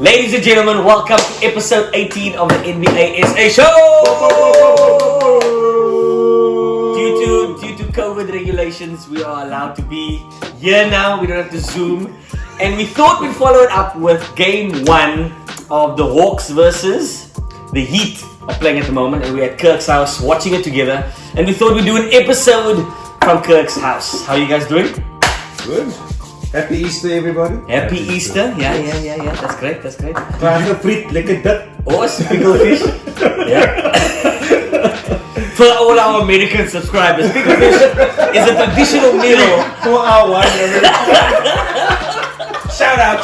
Ladies and gentlemen, welcome to episode 18 of the NBA SA show. Due to COVID regulations, we are allowed to be here now. We don't have to Zoom. And we thought we'd follow it up with game 1 of the Hawks versus the Heat are playing at the moment. And we're at Kirk's house watching it together. And we thought we'd do an episode from Kirk's house. How are you guys doing? Good. Happy Easter, everybody. Happy Easter. Yeah. That's great. Klaar friet, lekker dit. Oh, spiegeled fish. Yeah. For all our American subscribers, spiegeled fish is a traditional meal. For our one. Shout out.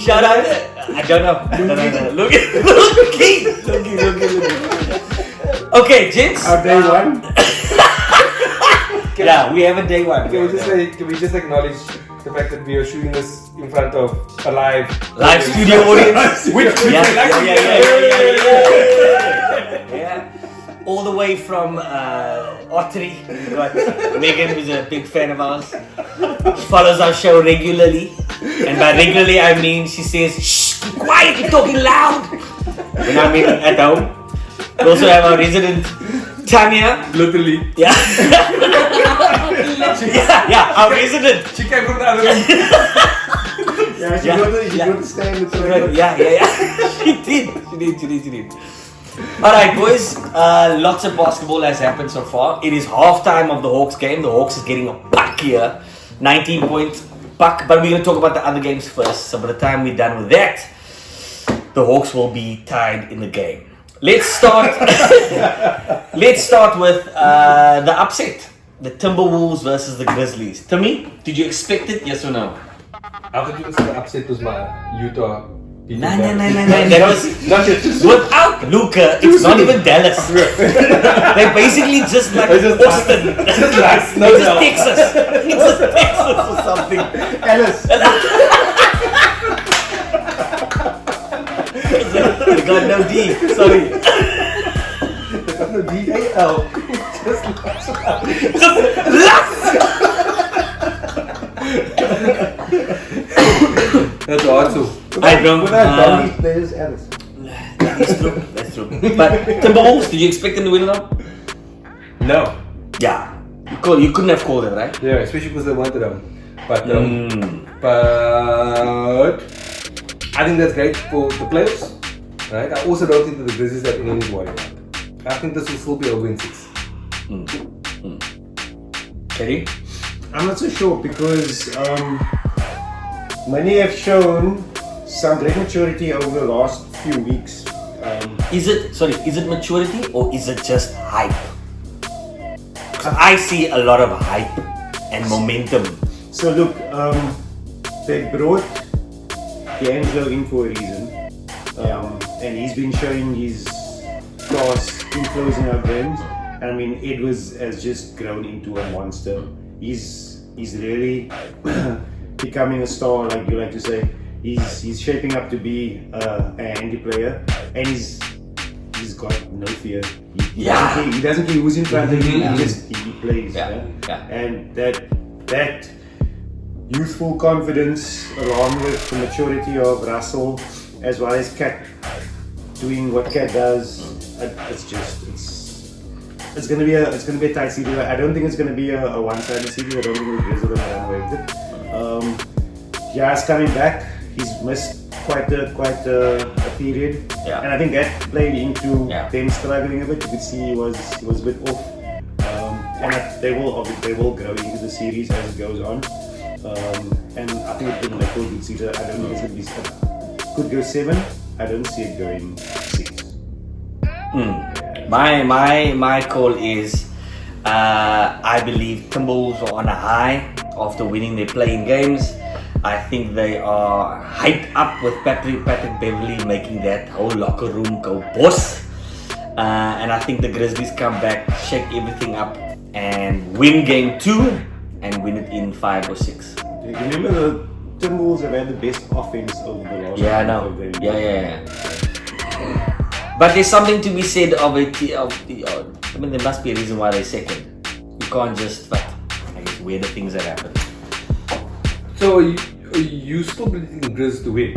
Shout out. I don't know. Look. Okay, gents. Our day one. Yeah, we have a day one. Can we just acknowledge the fact that we are shooting this in front of a live studio audience? Yeah. All the way from Ottery. We got Megan, who's a big fan of ours. She follows our show regularly. And by regularly, I mean she says, "Shh, keep quiet, you're talking loud." When I mean at home. We also have our resident Tanya. literally. Yeah. Our resident. She came from the other room. She got to stand with her. Yeah. She did. Alright, boys. Lots of basketball has happened so far. It is halftime of the Hawks game. The Hawks is getting a buck here. 19-point buck. But we're going to talk about the other games first. So by the time we're done with that, the Hawks will be tied in the game. Let's start with the upset. The Timberwolves versus the Grizzlies. Timmy, did you expect it? Yes or no? I thought you were the upset was my Utah. No. That was Not just without Luka. It's not even Dallas. They're basically just like Austin. It's just Texas. It's just Texas or something. Alice. They got no D. Sorry. No D-A-L. That's awesome. I don't. Without players, Alice. That's true. But Timberwolves, did you expect them to win now? No. Yeah. You couldn't have called it, right? Yeah, especially because they wanted them. But I think that's great for the players. Right? I also don't think that the Grizzlies have any to worry about. I think this will still be over in 6. Eddie? I'm not so sure because many have shown some great maturity over the last few weeks. Is it maturity or is it just hype? I see a lot of hype and momentum. So look, they brought D'Angelo in for a reason. And he's been showing his class in closing out games. I mean, Edwards has just grown into a monster. He's really becoming a star, like you like to say. He's shaping up to be a handy player, and he's got no fear. He doesn't care who's in front of him. He plays. Yeah. And that youthful confidence, along with the maturity of Russell, as well as Cat doing what Cat does, it's gonna be a tight series. I don't think it's gonna be a one-sided series. I don't think the Grizzlies are gonna run away with it. Jazz coming back. He's missed quite a period, and I think that played into them struggling a bit. You could see he was a bit off, and they will grow into the series as it goes on. And I think it will make a good season. I don't think it's gonna be. Could go 7. I don't see it going 6. My call is I believe Timberwolves are on a high after winning their playing games. I think they are hyped up with Patrick Beverley making that whole locker room go boss. And I think the Grizzlies come back, shake everything up, and win game 2 and win it in 5 or 6. Do you remember the Timberwolves have had the best offense over the last? Yeah, I know. Yeah. But there's something to be said of it. I mean, there must be a reason why they're second. You can't just, but I guess weirder things that happen. So you still believe in Grizz to win?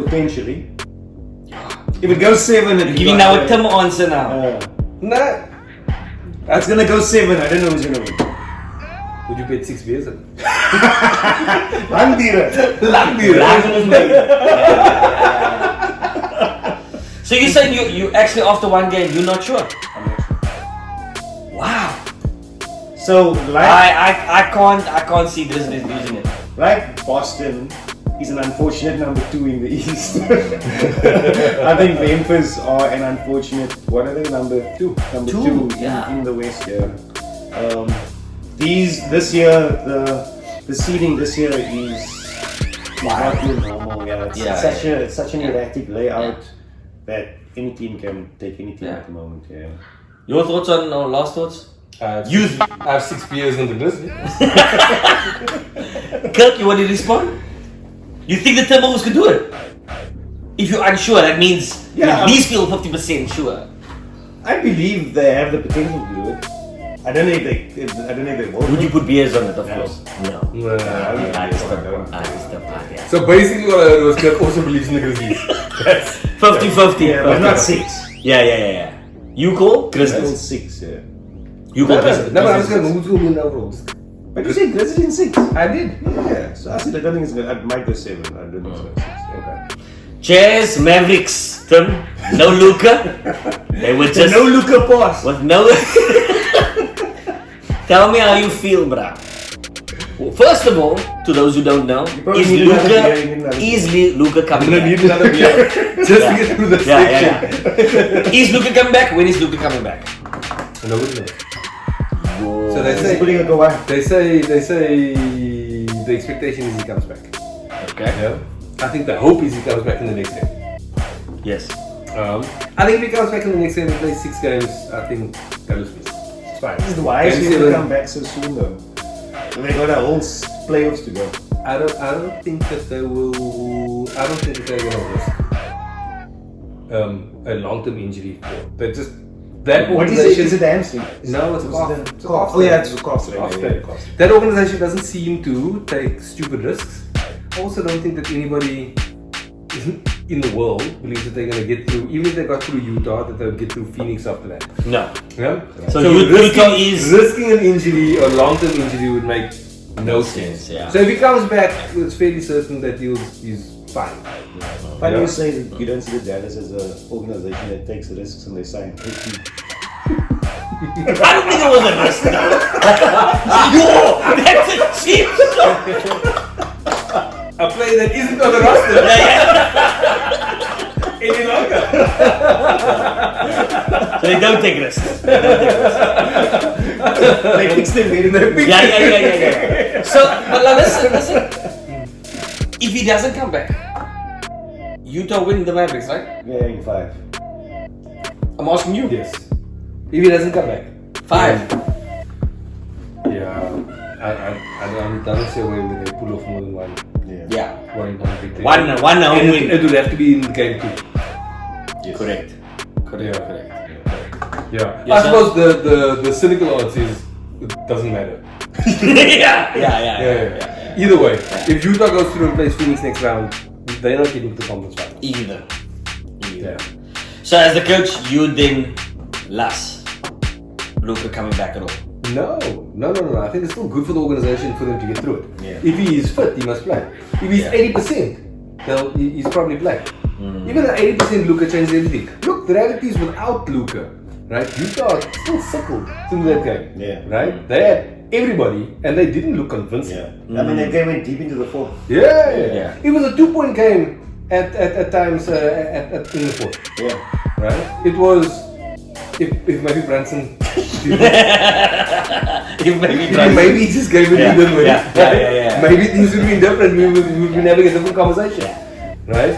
Potentially. If it goes 7, You're giving now a Tim answer now. Nah. It's gonna go 7. I don't know who's gonna win. Would you bet 6 beers in? Langdieren. So you're saying you actually after one game you're not sure? I'm not sure. Wow. So I can't see Grizzlies losing it. like Boston is an unfortunate number 2 in the East. I think Memphis are an unfortunate. What are they? Number 2. Number Two, 2 yeah. in the West. Yeah. This year the seeding this year is not too normal. Yeah. It's such an erratic layout that any team can take any team Yeah. at the moment. Yeah. Your thoughts on last thoughts? I have 6 beers in the Grizzlies. Kirk, you want to respond? You think the Timberwolves could do it? If you're unsure, that means you Yeah. at least feel 50% sure. I believe they have the potential to do it. I don't know if they will. Would you put beers on it, of No. course? No. Nah. I just don't buy it. So basically what I heard was Kirk also believes in the Grizzlies. 50-50. Yeah, but not 6. Yeah. You call Still Grizzlies. 6. Yeah. You call Grizzlies. No, but I'm just going to who's going to win overall. But you said Grizzlies in 6. I did. Yeah. So I said I don't think it's gonna. I might go 7. I don't think so. 6. Okay. Jazz, Mavericks, Tim. No Luka. They were just No Luka pass. with no. Tell me how you feel, bruh. Well, first of all, to those who don't know, probably is need another beer, you need Luka another easily Luka I'm coming going to back? need another beer just to get through the section. Yeah. Is Luka coming back? When is Luka coming back? Nobody knows. So they He's say, putting a go on. they say the expectation is he comes back. Okay. Yeah. I think the hope is he comes back in the next game. Yes. I think if he comes back in the next game and plays 6 games, I think that was missed. It's fine. Why is Game he going seven, to come back so soon though? They got a whole playoffs to go. I don't think that they will. I don't think that they're gonna risk a long-term injury. They just that What is it? organization. Is it hamstring? No, it's a calf. It's a calf. Oh yeah, it's a calf. Sorry. That organization doesn't seem to take stupid risks. I also don't think that anybody in the world believes that they're going to get through, even if they got through Utah, that they'll get through Phoenix after that. No. Yeah? So Utah is risking an injury or long-term injury would make no sense. yeah. So if he comes back, it's fairly certain that he's fine. Funny you say that you don't see the Dallas as an organization that takes risks and they sign 80. I don't think it was a risk. Yo, that's a cheap shot. A player that isn't on the roster any longer. So they don't take risks. They fix them very quickly. Yeah. So, but now listen. If he doesn't come back, Utah win the Mavericks, right? Yeah, in 5. I'm asking you. Yes. If he doesn't come back. 5. Yeah. I don't see a way where they pull off more than one. Yeah. One victory. One home And win. it would have to be in game 2. Yes. Correct. Yeah. Yes, I suppose the cynical answer is it doesn't matter. Yeah. Either way, if Utah goes through and plays Phoenix next round, they're not getting to the conference final. Either. Yeah. So as the coach, you then last Luka coming back at all. No. I think it's still good for the organization for them to get through it. Yeah. If he is fit, he must play. If he's 80%, he's probably playing. Even at 80%, Luka changes everything. Look, the reality is without Luka, right? Utah still suckled through that game. Yeah. Right? They had everybody, and they didn't look convincing. Yeah. I mean, they went deep into the 4th. Yeah. It was a 2-point game at times in the 4th. Yeah. Right? It was. If maybe Branson, maybe he just gave it to them. Yeah. Maybe things would be different. We would be having a different conversation, right?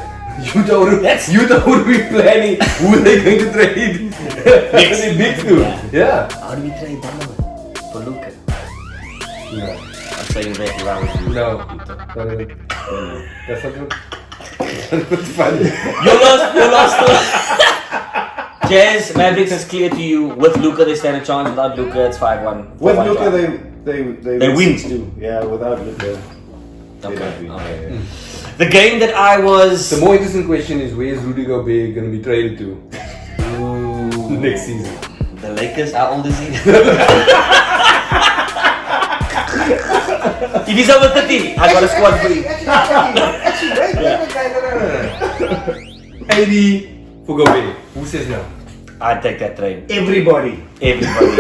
Utah would be planning who they're going to trade Knicks to. Yeah. How do we trade Donovan for Luka? No. I'm saying that if I was you. No. That's not good. That's funny. You lost. Jazz, Mavericks is clear to you. With Luka, they stand a chance. Without Luka, it's 5-1. With 4-1 Luka, chance. they They win. 6-2. Yeah, without Luka, they Okay. don't win. Okay. Yeah. The game that I was. The more interesting question is, where is Rudy Gobert going to be traded to next season? The Lakers, how old is he? If he's over 30, I got a squad for him. Actually, wait. 80 for Gobert. Who says no? I'd take that trade. Everybody. Everybody.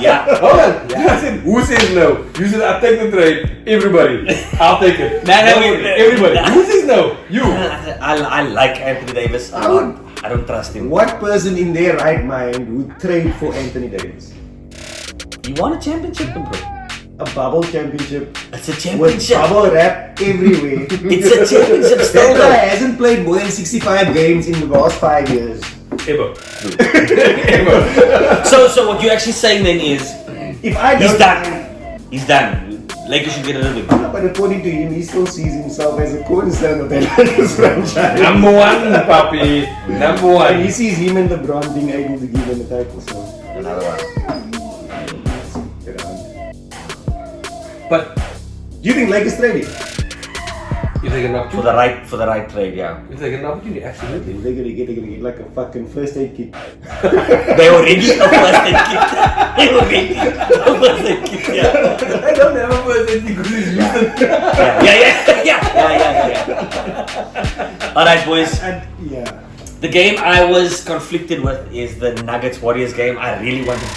Yeah. Hold on. Yeah. I said, who says no? You said, I'll take the trade. Everybody. I'll take it. No, Everybody. no. Who says no? You. I like Anthony Davis a lot. I don't trust him. What person in their right mind would trade for Anthony Davis? You want a championship, bro? A bubble championship It's a with championship. bubble wrap everywhere. It's a championship still. Stella hasn't played more than 65 games in the last 5 years. Ever. So what you're actually saying then is If I he's don't, done. He's done. Lakers should get rid of him. But according to him, he still sees himself as a cornerstone of that Lakers franchise. Number one, papi. Number And he one. sees him and LeBron being able to give him the title. So Another one. get around. But Do you think Lakers trade him? if they get an For opportunity, the right trade, yeah. if they get an opportunity, absolutely. They're gonna get like a fucking first aid kit. They already a first aid kit. They already a first aid kit. Yeah. I don't have a person because he's using. Yeah. All right, boys. And yeah. The game I was conflicted with is the Nuggets Warriors game. I really wanted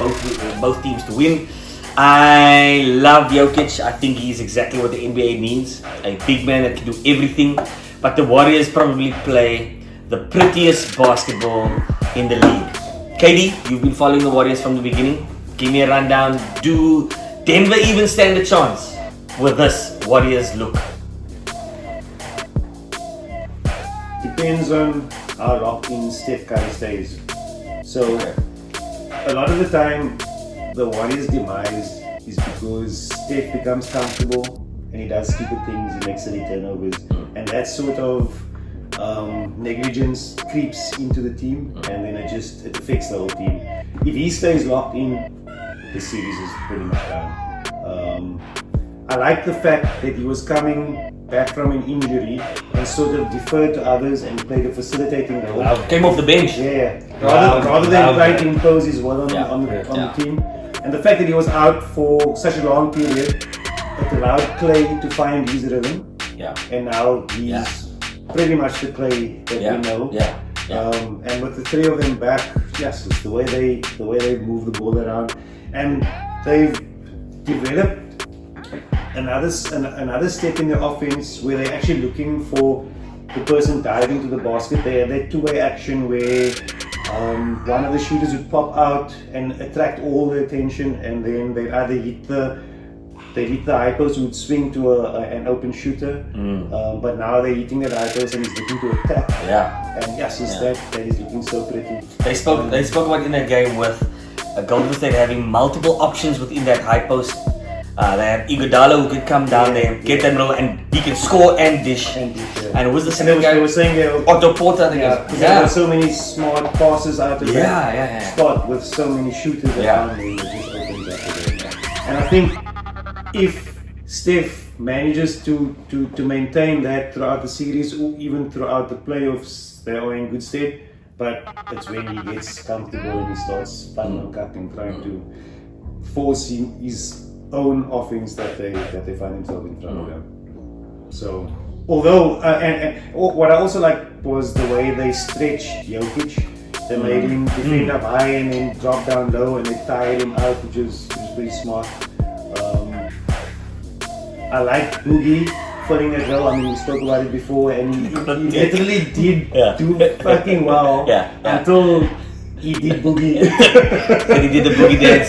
both teams to win. I love Jokic. I think he's exactly what the NBA needs. A big man that can do everything. But the Warriors probably play the prettiest basketball in the league. KD, you've been following the Warriors from the beginning. Give me a rundown. Do Denver even stand a chance with this Warriors look? Depends on how locked in Steph Curry stays. So a lot of the time, the Warriors' demise is because Steph becomes comfortable and he does stupid things, he makes silly turnovers, and that sort of negligence creeps into the team, and then it affects the whole team. If he stays locked in, the series is pretty much done. I like the fact that he was coming back from an injury and sort of deferred to others and played a facilitating role. Came off the bench. Yeah, rather than trying to impose his will on, Yeah. on the team. And the fact that he was out for such a long period, it allowed Clay to find his rhythm. Yeah. And now he's pretty much the Clay that we know. Yeah. And with the three of them back, yes, it's the way they move the ball around, and they've developed another step in their offense where they're actually looking for the person diving to the basket. They have that two-way action where one of the shooters would pop out and attract all the attention, and then they'd either hit the high post, who would swing to an open shooter. But now they're hitting that high post and he's looking to attack. Yeah. And yes, that is looking so pretty. They spoke about in that game with Golden State having multiple options within that high post. They have Iguodala who could come down there, get that middle, and he can score and dish. And who was the second guy? They were saying Otto Porter, I think. there were so many smart passes out of Yeah. spot with so many shooters around him, it just opens up again. And I think if Steph manages to maintain that throughout the series or even throughout the playoffs, they are in good state. But it's when he gets comfortable and he starts funnel cutting, trying to force his own offense that they find themselves in front of them. So, although and what I also liked was the way they stretched Jokic. They made him defend up high and then drop down low, and they tired him out, which was pretty smart. I like Boogie filling that role. I mean, we spoke about it before, and he literally did do fucking well until he did Boogie. And he did the boogie dance.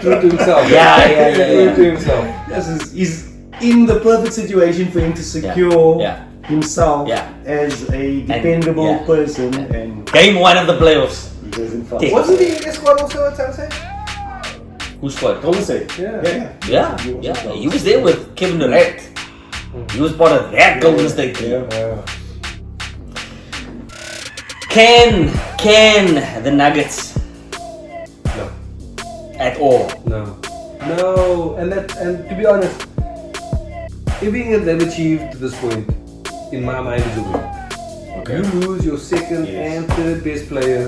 True to himself. Yeah. True to himself. Yes, he's in the perfect situation for him to secure himself as a dependable person, and Game 1 of the playoffs. he doesn't fuck. Wasn't he in this squad also at San Jose? Who scored? Golden State. Yeah. He was there with Kevin Durant. He was part of that Golden State team. Can the Nuggets No. at all? No. And to be honest, everything that they've achieved to this point in my mind is a win. Okay. You lose your second Yes. and third best player,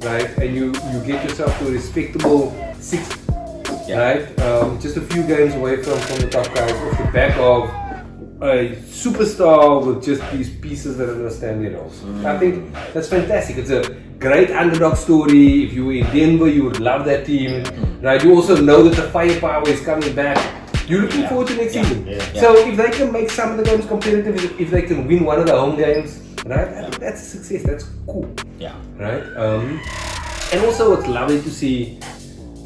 right? And you get yourself to a respectable sixth, Yeah. right? Just a few games away from the top guys off the back of a superstar with just these pieces that are going to stand their roles. I think that's fantastic. It's a great underdog story. If you were in Denver, you would love that team, right? You also know that the firepower is coming back. You're looking forward to next season. Yeah. So if they can make some of the games competitive, if they can win one of the home games, right? I think that's a success. That's cool, Yeah. right? And also, it's lovely to see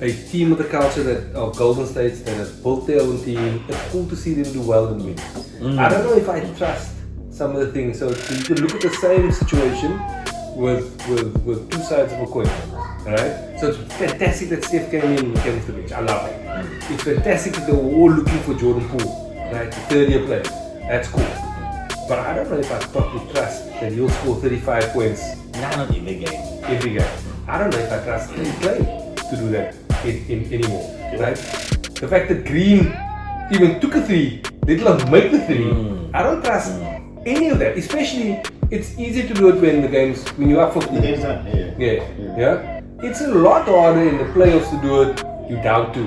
a team with the culture of Golden States that has built their own team. It's cool to see them do well and win. I don't know if I trust some of the things. So you can look at the same situation with two sides of a coin, right? So it's fantastic that Steph came in and came off the bench. I love it. It's fantastic that they were all looking for Jordan Poole, right? The third-year player. That's cool. But I don't know if I properly trust that he'll score 35 points Not every game. every game. I don't know if I trust any player to do that anymore, right? The fact that Green even took a three, let alone make the three, I don't trust any of that. Especially, it's easy to do it when you're up for The game's done. yeah. It's a lot harder in the playoffs to do it. You down two,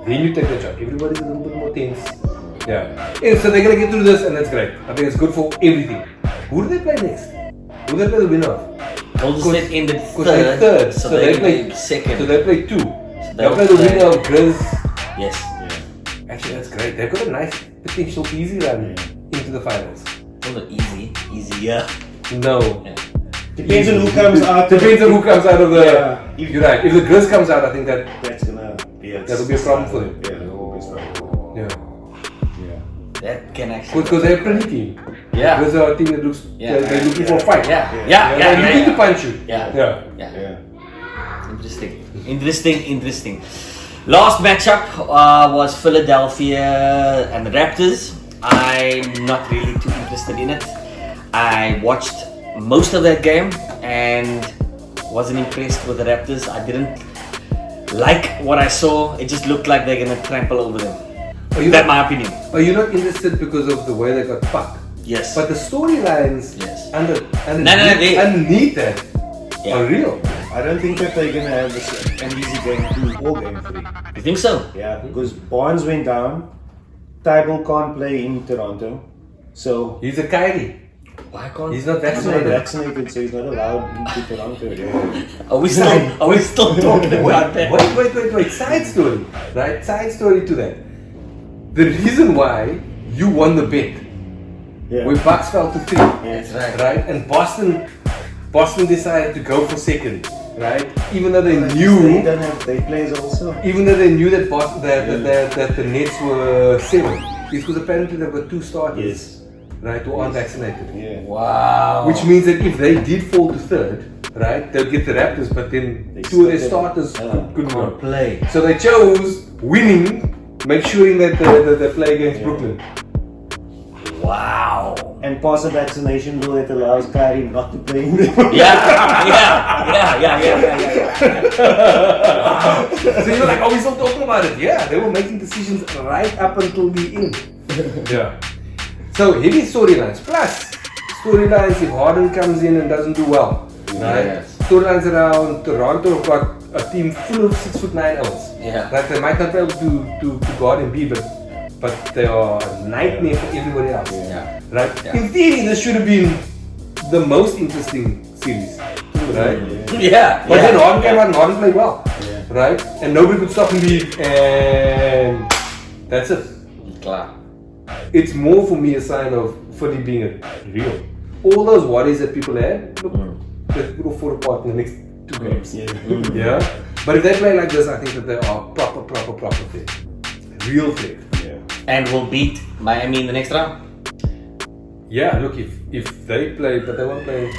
then you take the shot. Everybody's a little bit more tense. Yeah. And so they're gonna get through this, and that's great. I think it's good for everything. Who do they play next? Who do they play the winner of? Golden State ended Because they're third, so, so they they play played second. So they play two. they'll They'll play the play- winner of Grizz. Yes. Actually, that's great. They've got a nice potential easy run into the finals. Not easy. Easier. No. Yeah. Depends on who comes out. Depends on who comes out of the. Yeah. You're right. If the Grizz comes out, I think that. That's gonna be That'll be a problem for them. Yeah, that'll be a problem. Yeah. Yeah. That can actually. Because they're a pretty team. Yeah. Grizz are a team that looks. Yeah. They're looking for a fight. Yeah. They're looking to punch you. Yeah. Yeah. Yeah. Interesting. Last matchup was Philadelphia and the Raptors. I'm not really too interested in it. I watched most of that game and wasn't impressed with the Raptors. I didn't like what I saw. It just looked like they're gonna trample over them. That's my opinion. Are you not interested because of the way they got fucked? Yes. But the storylines Yes. underneath that Yeah. are real. I don't think that they're gonna have an easy game 2 or game 3. You think so? Yeah, because Barnes went down. Tybal can't play in Toronto, so He's a Kyrie. Why can't? He's not he's not vaccinated. vaccinated, so he's not allowed into Toronto. Yeah. Are we still talking about that? Wait. Side story. Right? Side story to that. The reason why you won the bet Yeah. when Bucks fell to 3. That's right. Right? And Boston decided to go for second. Right? Even though they They knew don't have day players also. that Boston that the Nets were 7. It's because apparently they've got 2 starters. Yes. Right? Who aren't vaccinated. Yeah. Wow. Which means that if they did fall to 3rd, right, they'll get the Raptors, but then They 2 of their still starters couldn't- couldn't go. Can't play. So they chose winning, make sure that they play against Brooklyn. Wow. And pass a vaccination rule that allows Kyrie not to play in them. Yeah. So you're like, oh, we're still talking about it. Yeah, they were making decisions right up until the end. Yeah. So heavy storylines. Plus, storylines if Harden comes in and doesn't do well. Right? Yes. Storylines around Toronto have got a team full of 6'9" outs. Yeah. Like they might not be able to guard and be, but they are a nightmare for everybody else. Yeah. Right? Yeah. In theory, this should have been the most interesting series. Right? Yeah. But then Harden came out and Harden played well. Yeah. Right? And nobody could stop him beat, and that's it. Klar. It's more for me a sign of Philly being real. All those worries that people had, look, they will fall apart in the next 2 games. Yeah. Yeah? But if they play like this, I think that they are proper fit. Real fit. Yeah. And we'll beat Miami in the next round. Yeah, look, if they play, but they won't play,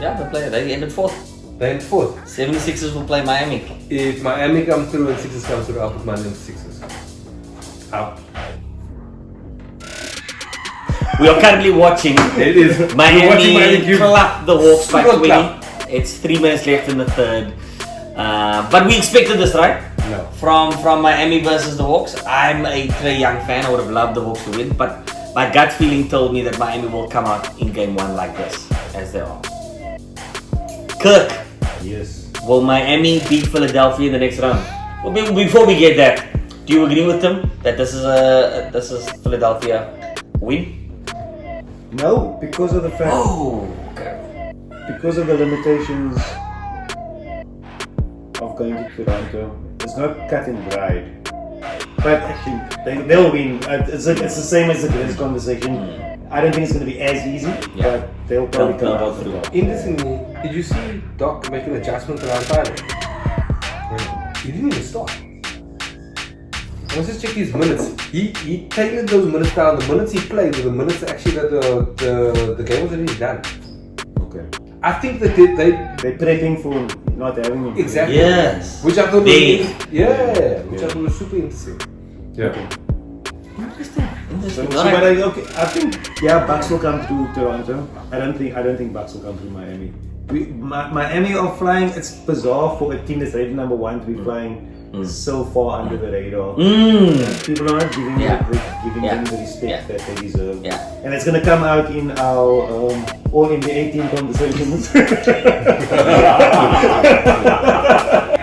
Yeah, they'll play. They ended 4th. they're in 4th. 76ers will play Miami. If Miami come through and Sixers come through, I'll put money on Sixers. Out. We are currently watching It is. We're watching Miami Miami give clap the Hawks by super 20. clap. It's 3 minutes left in the 3rd. But we expected this, right? No. From Miami versus the Hawks. I'm a Trae Young fan. I would have loved the Hawks to win, but my gut feeling told me that Miami will come out in game 1 like this, as they are. Kirk, Yes. will Miami beat Philadelphia in the next round? Well, before we get that, do you agree with him that this is Philadelphia win? No, because of the fact, Oh, okay. because of the limitations of going to Toronto. It's not cut and dried. But they'll win. It's the same as the Grizz conversation. I don't think it's going to be as easy, but they'll probably come out through. Interestingly, did you see Doc make an adjustment around Tyler? He didn't even start. Let's just check his minutes. He tailored those minutes down. The minutes he played were the minutes actually that the game was already done. Okay. I think that They're prepping for not having him. exactly. Yes. Which I thought They- was which I thought was super interesting. Yeah. Interesting. So, Interesting. so, Alright. but I think Bucks will come through Toronto. I don't think Bucks will come through Miami. Miami are flying. It's bizarre for a team that's rated number 1 to be flying so far under the radar. People are not giving them the respect that they deserve. Yeah. And it's gonna come out in our all in the 18 conversations.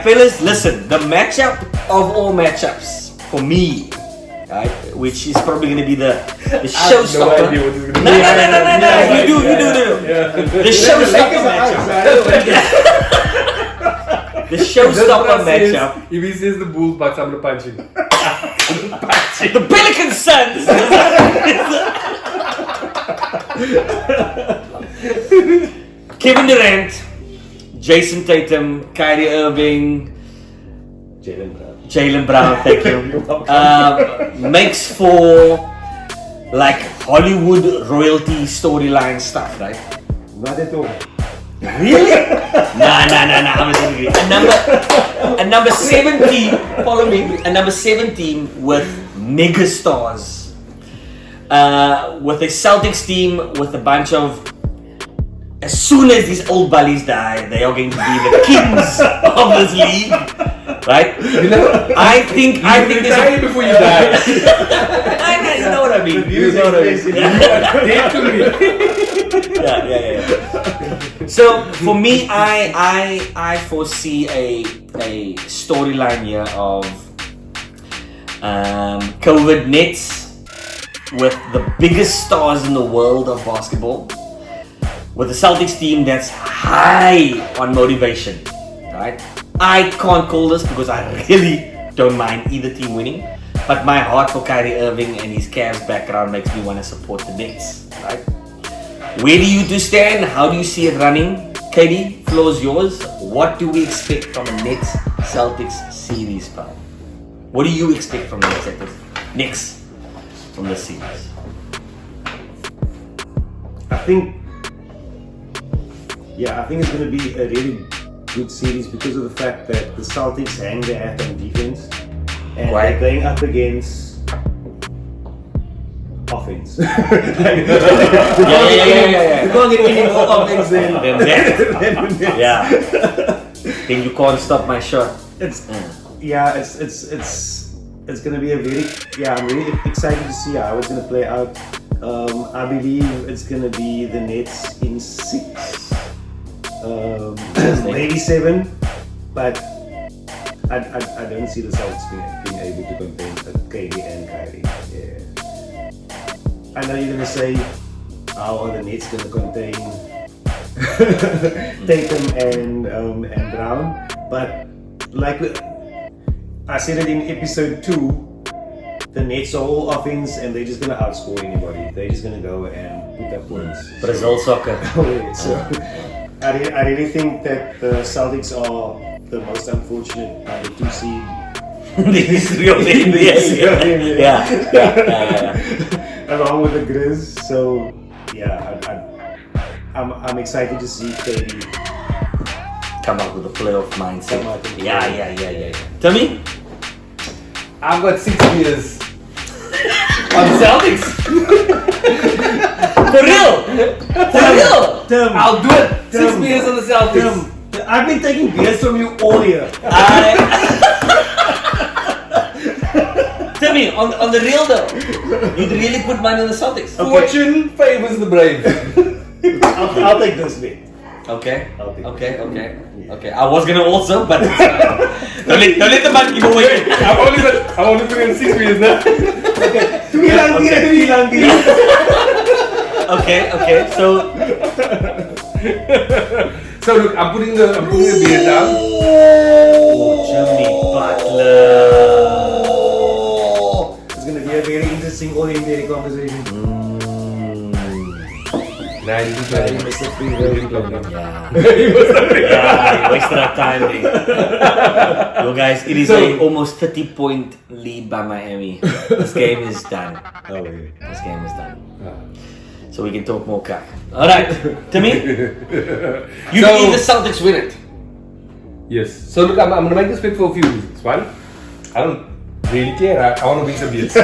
Fellas, listen, the matchup of all matchups for me, right, which is probably going to be the showstopper. No idea what this is gonna No, be. no, you do. The showstopper matchup. The showstopper matchup. If he says the Bulls Bucks, I'm gonna punch him. The Pelican Suns. Kevin Durant, Jason Tatum, Kyrie Irving, Jaylen Brown, thank you. Makes for like Hollywood royalty storyline stuff, right? Not at all. Really? Nah, I'm disagree. A number 17, follow me, a number 17 with megastars. With a Celtics team with a bunch of, as soon as these old bullies die, they are going to be the kings of this league. Right? You know, I think there's die before you die. you know what I mean. You know what I mean. Dead to me. Yeah. So for me, I foresee a storyline here of COVID Nets with the biggest stars in the world of basketball, with the Celtics team that's high on motivation, right? I can't call this because I really don't mind either team winning, but my heart for Kyrie Irving and his Cavs background makes me want to support the Nets, right? Where do you two stand? How do you see it running? Katie, floor's yours. What do we expect from a Nets Celtics series, pal? What do you expect from the Nets Celtics? Knicks from the series? I think it's going to be a really good series because of the fact that the Celtics hang their hat on defense and they're going up against offense. Yeah. You can't get any more offense than that. Yeah. Then you can't stop my shot. it's gonna be a very I'm really excited to see how it's gonna play out. I believe it's gonna be the Nets in 6, maybe 7, but I don't see the Celtics being able to contain KD and Kyrie. Yeah. I know you're gonna say, how are the Nets gonna contain Tatum and Brown? But like I said it in episode 2, the Nets are all offense and they're just gonna outscore anybody. They're just gonna go and put up points. Brazil soccer. So I really think that the Celtics are the most unfortunate number 2 seed. This is real thing. Yeah. Along with the Grizz, so I'm excited to see KD Come out with a playoff mindset. Come out with a Yeah. Tell me. I've got 6 years on Celtics. For real? Tim, I'll do it. 6 years on the Celtics. Tim, I've been taking beers from you all year. Tell me, Tell me, on the real though, you'd really put money on the Celtics? Fortune favors the brave. I'll take this bet. Okay. I'll take Okay. I was gonna also, but it's fine. don't let the man give away. I'm only putting in 6 years now. Okay. So So look, I'm putting the beer down. Jimmy Butler. It's going to be a very interesting All-NBA conversation. Nah, you just Very Mr. Free Rolling Club. Yeah, you wasted our time there. Yo guys, it is a almost 30-point lead by Miami. This game is done. Oh, yeah. This game is done. So we can talk more cock. Alright, Timmy, you So- believe the Celtics win it? Yes. So look, I'm going to make this bet for a few reasons. One, I don't really care. I want to win some beers.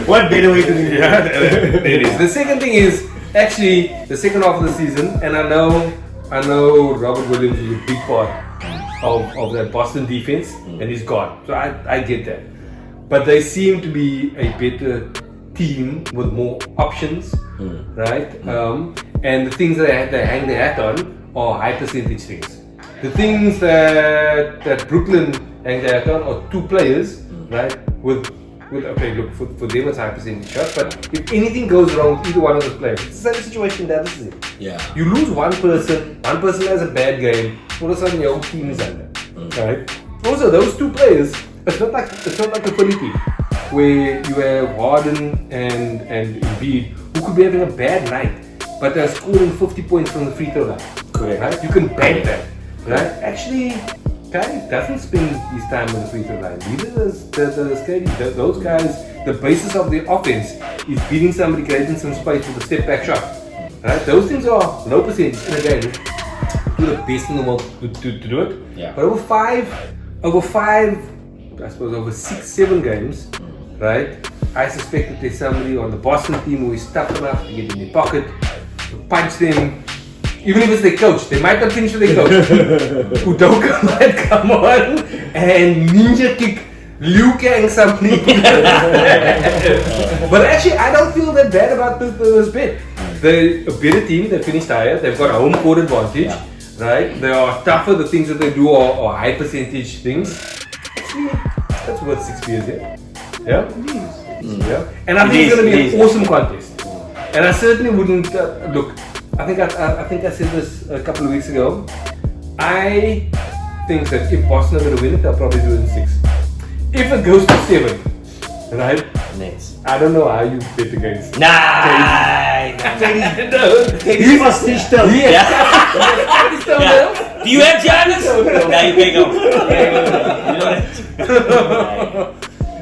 What better way to do it? It is. The second thing is actually the second half of the season, and I know Robert Williams is a big part of that Boston defense, and he's gone. So I get that. But they seem to be a better team with more options, right? And the things that they hang their hat on are high percentage things. The things that Brooklyn hang their hat on are two players, right? With okay, look, for them it's high percentage shots, but if anything goes wrong with either one of those players, it's the same situation that this is in. Yeah. You lose one person has a bad game, all of a sudden your whole team is under. Right? Also, those two players, it's not like a Philly team where you have Harden and Embiid who could be having a bad night, but they're scoring 50 points from the free throw line. Correct. Right? You can bank that. Right? Actually, Kyrie doesn't spend his time on the free throw line. Neither does those guys. The basis of their offense is beating somebody, creating some space with a step back shot. Right? Those things are low percentage in a game. Do the best in the world to do it. Yeah. But over five, I suppose over 6-7 games, right? I suspect that there's somebody on the Boston team who is tough enough to get in their pocket, to punch them. Even if it's their coach, they might not finish with their coach. Udoka might come on and ninja kick Liu Kang something. But actually, I don't feel that bad about this bet. They're a better team, they finished higher, they've got a home court advantage, right? They are tougher, the things that they do are high percentage things. Actually, that's worth 6 beers, yeah? Yeah? Yeah. And I think it's going to be an awesome contest. And I certainly wouldn't, look, I think I said this a couple of weeks ago. I think that if Boston are going to win it, they'll probably do it in 6. If it goes to 7, right? Nets. I don't know how you bet against. He's must still. Yeah. Do you have Giannis? No, you can't go.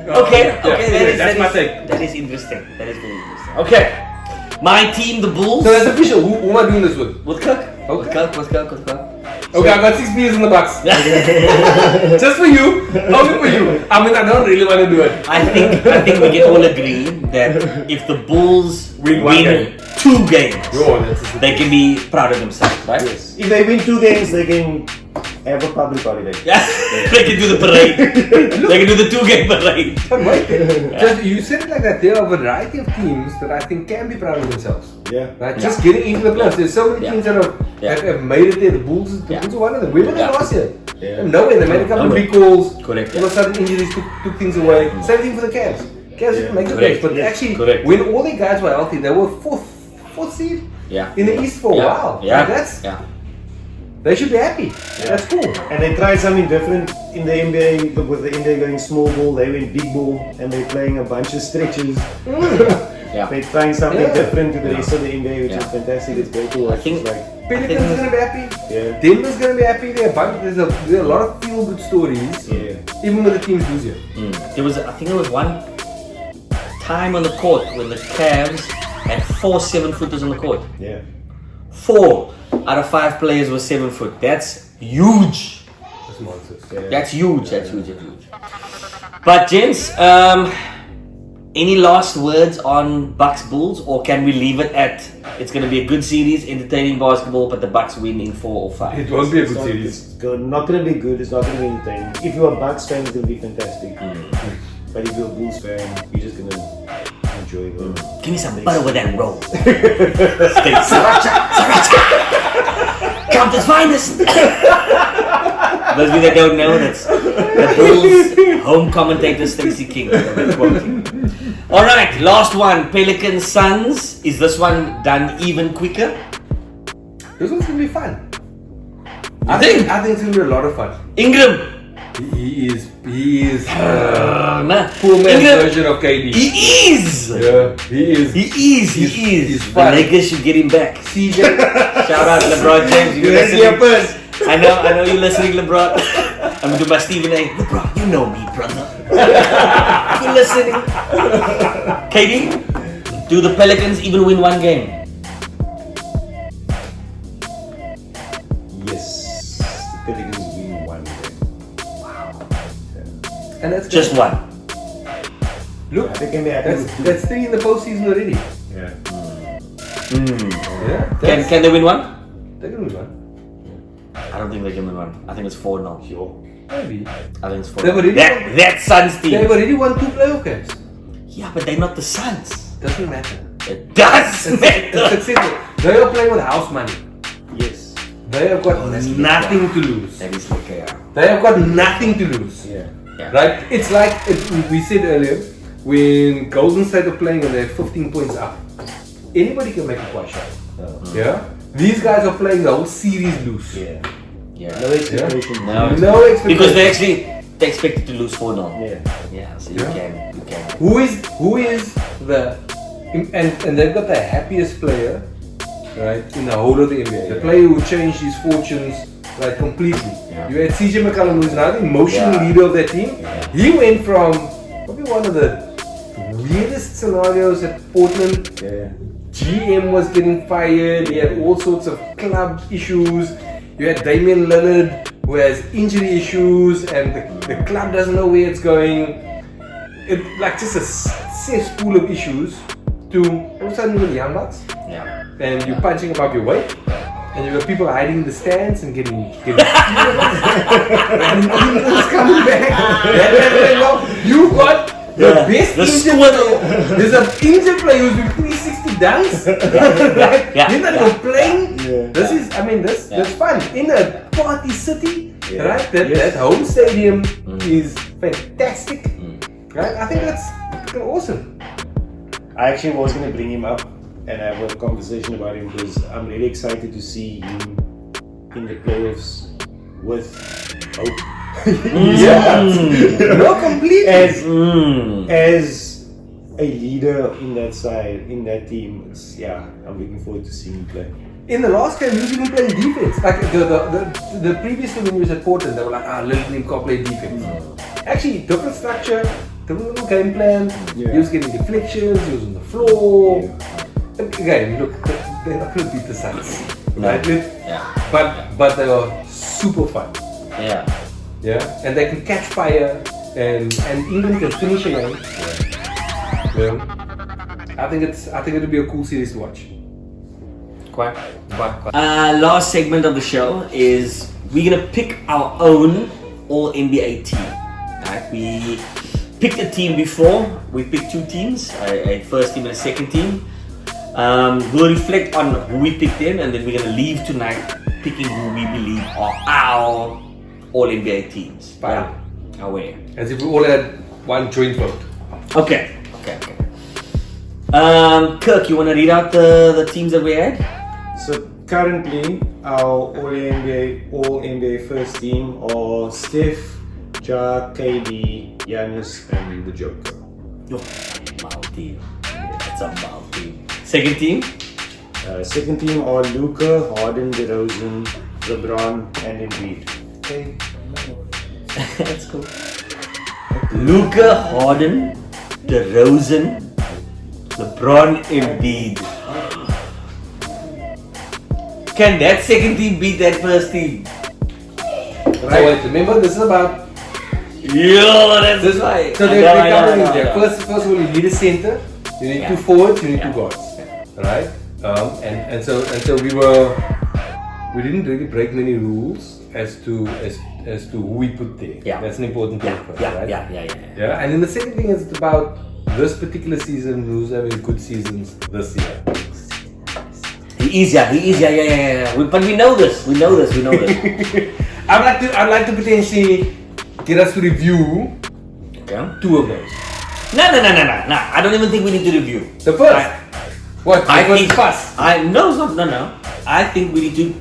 Okay, that's my take. That is interesting. That is very interesting. Okay. My team, the Bulls. So that's official. Who am I doing this with? With Kirk. Okay. With Kirk. Okay, I got 6 beers in the box. Just for you. Only for you. I mean, I don't really want to do it. I think we can all agree that if the Bulls Win one game. 2 games, they can be proud of themselves, right? Yes. If they win 2 games, they can have a public holiday. Yeah. They can do the parade. They can do the 2-game parade. But wait, just, you said it like that. There are a variety of teams that I think can be proud of themselves. Yeah. Right? Just getting into the playoffs. There's so many teams that have made it there. The Bulls are one of them. Where were they last year? Yeah. Nowhere. They made a couple of recalls. Correct. All of a sudden, injuries took things away. Same thing for the Cavs. Cavs didn't make the Correct. playoffs, but actually, Correct. when all their guys were healthy, they were fourth seed in the East for a while. Yeah. Like they should be happy. That's cool. And they tried something different in the NBA. Look, with the NBA going small ball, they went big ball, and they're playing a bunch of stretches. They're trying something different to the rest of the NBA, which is fantastic. It's great to watch. I think Pelicans are gonna be happy. Yeah. Denver's gonna be happy. There's a lot of feel good stories. Yeah. Even with the teams losing. I think there was one time on the court when the Cavs had 4 7-footers on the court. Yeah. 4 out of 5 players were 7 foot. That's huge. That's nonsense. Yeah. That's huge. But gents, any last words on Bucks Bulls, or can we leave it at it's going to be a good series, entertaining basketball, but the Bucks win in 4 or 5? It won't be a good series. It's not going to be good. It's not going to be entertaining. If you're a Bucks fan, it's going to be fantastic. But if you're a Bulls fan, you're just gonna enjoy the. Give me some butter with that roll. Sriracha, sriracha. Countess finest. Those of you that don't know, that's the Bulls home commentator Stacey King. Alright, last one. Pelicans Suns. Is this one done even quicker? This one's gonna be fun. I think it's gonna be a lot of fun. Ingram. He is Nah. poor man's Ingram. version of KD. He is. Yeah, he is. He is. He's The fun. Lakers should get him back. CJ. Shout out LeBron James. You're listening. I know you're listening, LeBron. I'm gonna do my Stephen A. LeBron, you know me, brother. You're listening. KD, do the Pelicans even win one game? Yes, the Pelicans win one game. And that's Just one. Look, They can be happy with two. that's 3 in the postseason already. Yeah. Yeah. Can they win one? They're gonna win one. I don't think they can win one. I think it's 4 now. Sure. Maybe. I think it's 4. They've already won. That Suns They've team. already won 2 playoff games. Yeah, but they're not the Suns. Doesn't matter. It does It's matter. successful. They are playing with house money. Yes. They have got Oh, that's nothing to lose. That is like They have got nothing to lose. Yeah. Right? It's like we said earlier, when Golden State are playing and they're 15 points up, anybody can make a quad shot. Yeah? These guys are playing the whole series loose. Yeah. Yeah. No expectation. No. No expectation. Because they expected to lose 4 now. Yeah. Yeah, so Yeah. you can. Who is the and they've got the happiest player, right, in the whole of the NBA. The player who changed his fortunes like completely. Yeah. You had CJ McCollum, who's now the emotional Yeah. leader of that team. Yeah. He went from probably one of the weirdest scenarios at Portland. Yeah. GM was getting fired. He had all sorts of club issues. You had Damian Lillard, who has injury issues, and the club doesn't know where it's going. It like just a cesspool of issues. To all of a sudden you're the Young Bucks, Yeah. and you're punching above your weight, and you got people hiding in the stands and getting and England's coming back. You got the Yeah, best the injured squirrel. player. There's an injured player who's doing 360 dunks. Like, Yeah. you're not even playing. Yeah. This is, I mean, that's fun. In a party city, Yeah. right? That, Yes. that home stadium is fantastic. Right? I think that's fucking awesome. I actually was going to bring him up and have a conversation about him because I'm really excited to see him in the playoffs with hope. No, completely. As a leader in that side, in that team, I'm looking forward to seeing him play. In the last game, he was even playing defense. Like the previous two when he was at Portland, they were like, let him play defense. Actually, different structure, different little game plan. Yeah. He was getting deflections, he was on the floor. Yeah. Again, look, they're not going to beat the Suns. No. Right? Yeah. But they are super fun. Yeah. Yeah? And they can catch fire and England can finish a game. Yeah. I think it'll be a cool series to watch. Quite. Last segment of the show is we're gonna pick our own All NBA team. Right? We picked a team before. We picked 2 teams, a first team and a second team. We'll reflect on who we picked in, and then we're gonna leave tonight picking who we believe are our All NBA teams. Fine. Our way. As if we all had one joint vote. Okay. Kirk, you wanna read out the teams that we had? So currently, our All NBA first team are Steph, Ja, KD, Giannis, and the Joker. Oh, mild team. That's a mild team. Second team? Second team are Luka, Harden, DeRozan, LeBron, and Embiid. Okay. That's cool. Luka, Harden, DeRozan, LeBron, Embiid. Can that second team beat that first team? So wait, remember this is about Yo, that's this. right. So they're covering it there. First of all, you need a center. You need 2 forwards. You need 2 guards. Right? And so we didn't really break many rules as to as to who we put there. Yeah. That's an important thing for us, right? Yeah. And then the second thing is about this particular season, who's having good seasons this year. He is, yeah. But we know this. I'd like to potentially get us to review Okay. two of those. No. I don't even think we need to review. The first. What? The I first think pass. No. I think we need to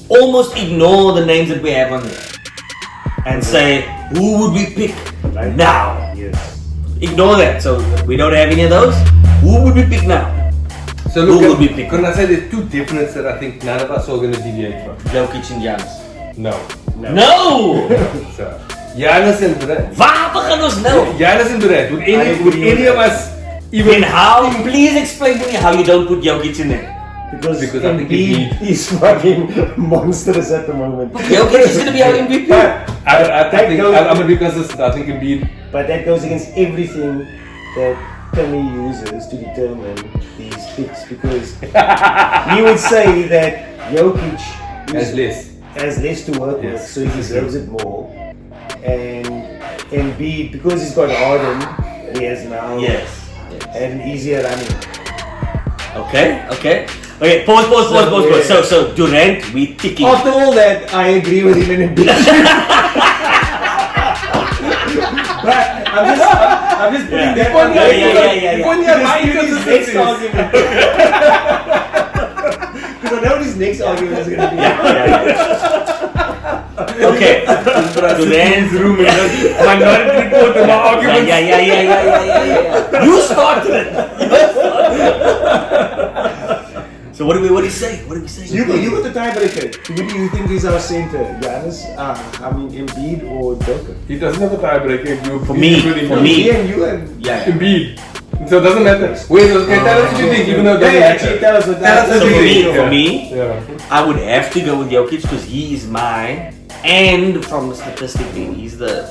almost ignore the names that we have on there and say who would we pick Right. now. Yes. Ignore that. So we don't have any of those. Who would we pick now? So Who look, will be picked? can I say there's two definites that I think none of us are going to deviate from? Jokic and Giannis. No. No. So, Giannis and Durant. Waar begin ons nou? Giannis and Durant. Would any of us even And how? Please explain to me how you don't put Jokic in there. Because I think Embiid is fucking monstrous at the moment. Jokic is going to be our MVP. I'm going to be consistent. I think Embiid. But that goes against everything that Timmy uses to determine these picks, because he would say that Jokic has less to work with, Yes. so he deserves it more. And Embiid, because he's got Harden, he has now Yes. an easier running. Okay. Pause. So Durant, we ticking. After all that, I agree with him in Embiid. But I'm just putting that on there. His next argument. Because I know his next argument is going to be. Okay. Durant, Minority report in my argument. Yeah. You started it. So what do we say? You got the tiebreaker. Who do you think is our center? Giannis? Embiid or Joker? He doesn't have a tiebreaker. For me. Me and you and Embiid. So it doesn't matter. Wait, okay, tell us what you think, even though it doesn't matter. tell us what So you think. for me, Yeah. I would have to go with Jokic because he is mine, and from statistically, he's the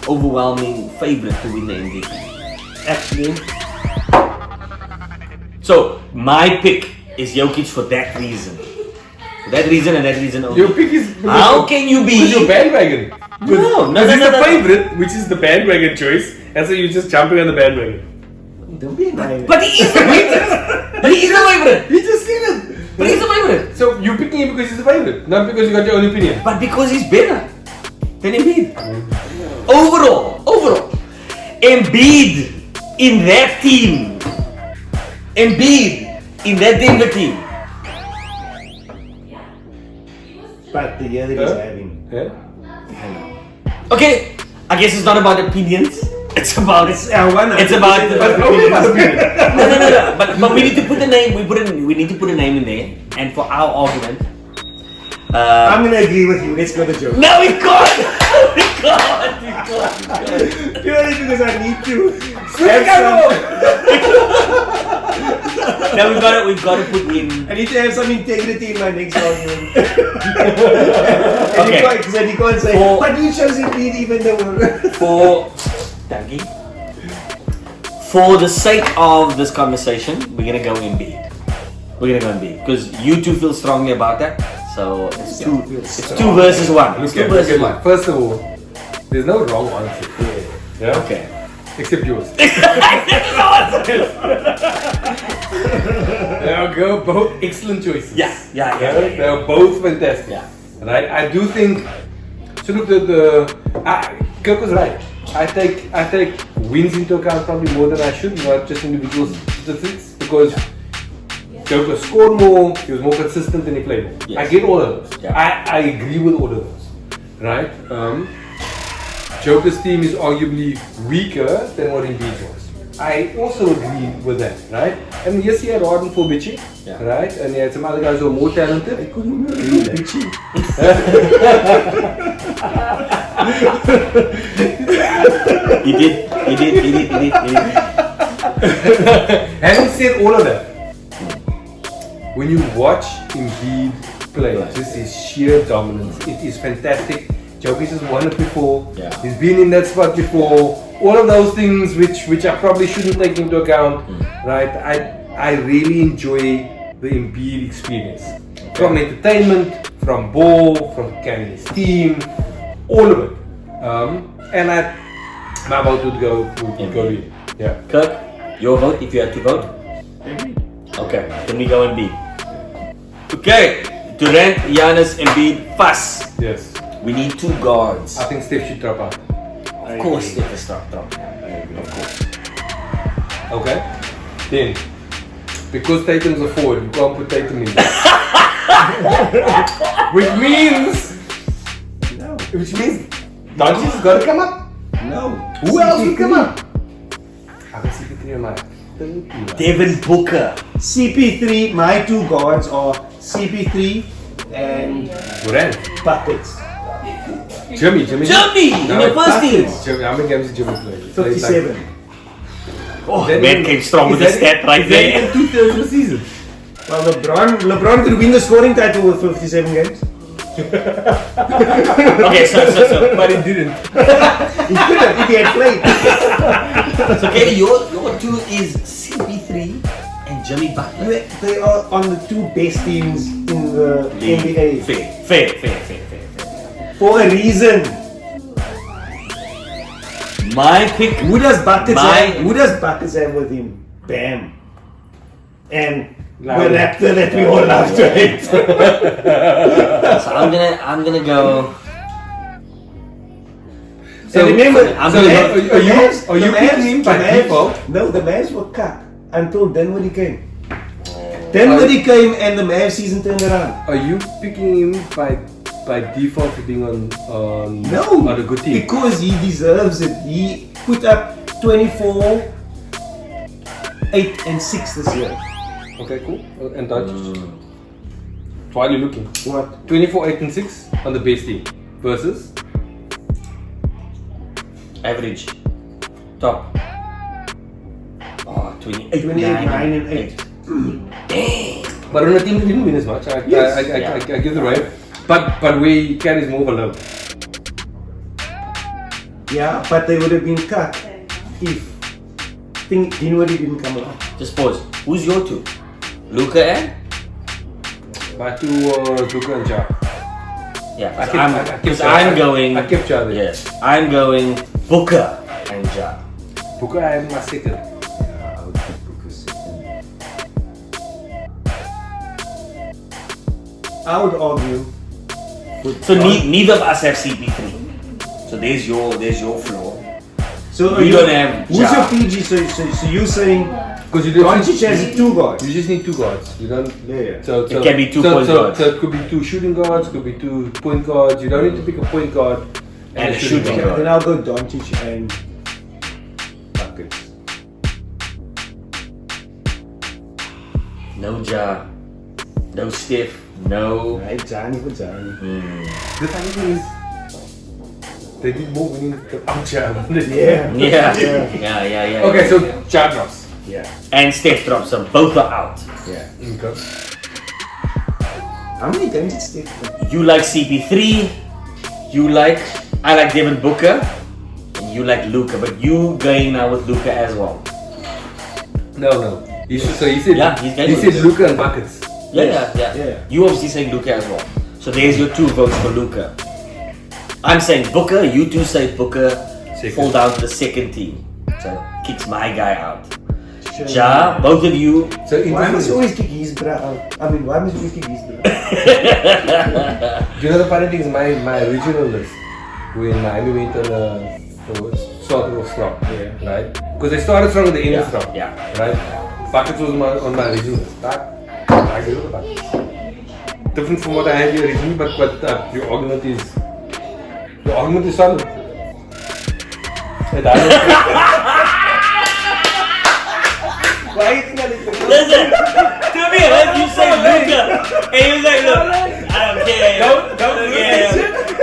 overwhelming favorite to win the MVP. Actually, So my pick is Jokic for that reason. For that reason and that reason only. Your pick is. How can you be? Because you're bandwagon. No. Because he's the favorite, which is the bandwagon choice, and so you're just jumping on the bandwagon. don't be naive. But he is the favorite. You just seen it. But he's the favorite. So you're picking him because he's the favorite, not because you got your own opinion. But because he's better than Embiid. Overall. Embiid in that team. Embiid in that Denver team. But the year that he's having. Yeah. Okay, I guess it's not about opinions. It's about It's about no. But we need to put the name. We need to put a name in there. And for our argument, I'm gonna agree with you. Let's go to Joker. no, we can't. We can't. Purely because I need to. Now we've got to put in. I need to have some integrity in my next argument. Okay. Because then you can't say, For- but you chose Embiid even though. For the sake of this conversation, we're gonna go Embiid. Because you two feel strongly about that. So it's two versus one. It's two versus one. First of all, there's no wrong answer. Yeah. Okay. Except yours. They are both excellent choices. Yeah. They are both fantastic. Yeah. Right? I do think. So look, Kirk was right. I take wins into account probably more than I should, not just individual statistics, because Joker scored more, he was more consistent and he played more. Yes. I get all of those. Yeah. I agree with all of those. Right? Joker's team is arguably weaker than what Embiid was. I also agree with that, right? I mean, yes, he had Harden for bitchy, Yeah. right? And he had some other guys who are more talented. He did. Having said all of that, when you watch Embiid play, this is sheer dominance. It is fantastic. Jokic has won it before. Yeah. He's been in that spot before. All of those things which I probably shouldn't take into account, right? I really enjoy the Embiid experience. From entertainment, from ball, from carrying his team, all of it. And my vote would go to Embiid. Yeah. Kirk, your vote if you had to vote? Okay, then we go Embiid. Okay, Durant, Giannis, Embiid, Fuss. Yes. We need 2 guards. I think Steph should drop out. Of course, Steph is drop. Of course. Okay. Then, because Tatum's a forward, you can't put Tatum in there. Which means Doncic's got to come up. No. Who else will come up? I can CP3 on my 30. Devin Booker. CP3, my 2 guards are CP3 and Durant. Buckets. Jimmy. Jimmy, in your first team. Jimmy, how many games did Jimmy play? 57. Oh, That man mean- came strong with the is that- stat right is that there. even 2/3 of the season. Well, LeBron could win the scoring title with 57 games. Okay, so But he didn't. He could have if he had played. okay, your 2 is CP3 and Jimmy Butler. They are on the 2 best teams in the NBA. Fair. For a reason. My pick. Who does Buckets My- have? Who does Buckets have with him? Bam. And Lowry. the Raptor that we all love to hate. So I'm gonna go. So remember, I'm the gonna Mavs- go- the are you- Mavs- are you the picking Mavs- him by the Mavs- default? No, the Mavs were cut until Dinwiddie came. Dinwiddie came and the Mavs season turned around. Are you picking him by default for being on No, a good team? because he deserves it. He put up 24, 8 and 6 this year. Okay, cool. And Doncic. Why are you looking? What? 24, 8 and 6 on the base team versus Average. Top. Oh, 28, 28, 9 and 8. but on a team that didn't win as much. I give the right. But where he carries more of a load. Yeah, but they would have been cut if Dinwiddie didn't come along. Just pause. Who's your 2? Luka and? My 2 was Luka and Ja. Yeah, I I'm going. I kept Ja there. Yes, I'm going Booker and Ja. Booker I had my second. Yeah, I would put Booker second. I would argue. So neither of us have CP3. So there's your flaw. So We don't have Who's Ja. your PG? So you're saying Because you don't. Doncic has 2 guards. You just need 2 guards. You don't. Yeah. So, It can be 2 point guards. So it could be 2 shooting guards. Could be 2 point guards. You don't need to pick a point guard And a shooting Okay, guard. then I'll go Doncic and Buckets. No Ja. No Steph. No. Right, Johnny for Johnny. The funny thing is, they did more winning without Ja. Yeah. Yeah. Okay, so Ja drops. Yeah. And Steph drops them. Both are out. Yeah. Okay. How many games did Steph play? You like CP3. I like Devin Booker. And you like Luka. But you going now with Luka as well. No. He said. Yeah, he's going he with said Luka. Luka and buckets. Yeah. You obviously saying Luka as well. So there's your 2 votes for Luka. I'm saying Booker. You 2 say Booker. Second. Fall down to the second team. So kicks my guy out. Ja, both of you. So Why must you interesting. always kick his bra out? I mean, why must you always kick his bra? Do you know the funny thing is my original list when Miami went on started off strong, right? Because they started strong and they ended strong, Yeah. right? Buckets was on my original list. I agree with the buckets. Different from what I had here originally, but your argument is solid. Why you think that is the Listen, to me, when you say Luka, and he was like, look, I don't care. Don't care.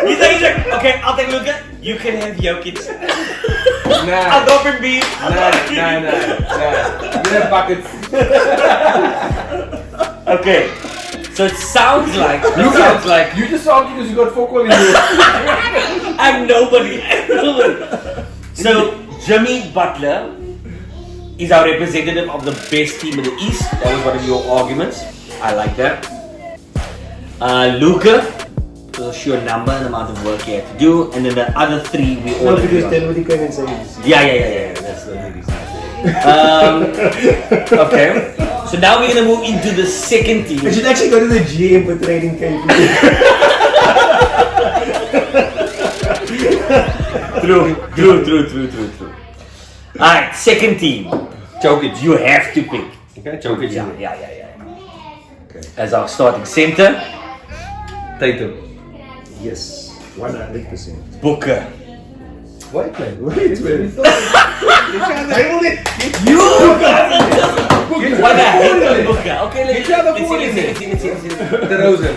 He's like, okay, I'll take Luka. You can have Jokic. Nah. I'll go for Embiid. Nah. You have buckets. Okay, so it sounds like, You just saw because you got 4 calls in you. I'm nobody. So Jimmy Butler is our representative of the best team in the East. That was one of your arguments. I like that. Luka, because of sheer number and amount of work he had to do, and then the other three we all No, agree because on. then we came and said this. Yeah. That's the only reason. Okay. So now we're gonna move into the second I team. should actually go to the GM for trading KP. True. Alright, second team. Jokic. You have to pick. Okay, Jokic. Yeah. As our starting center, Tatum. Yes, 100%. Booker. Why play? Wait. You Why the hell on Booker? Okay, let's see. DeRozan.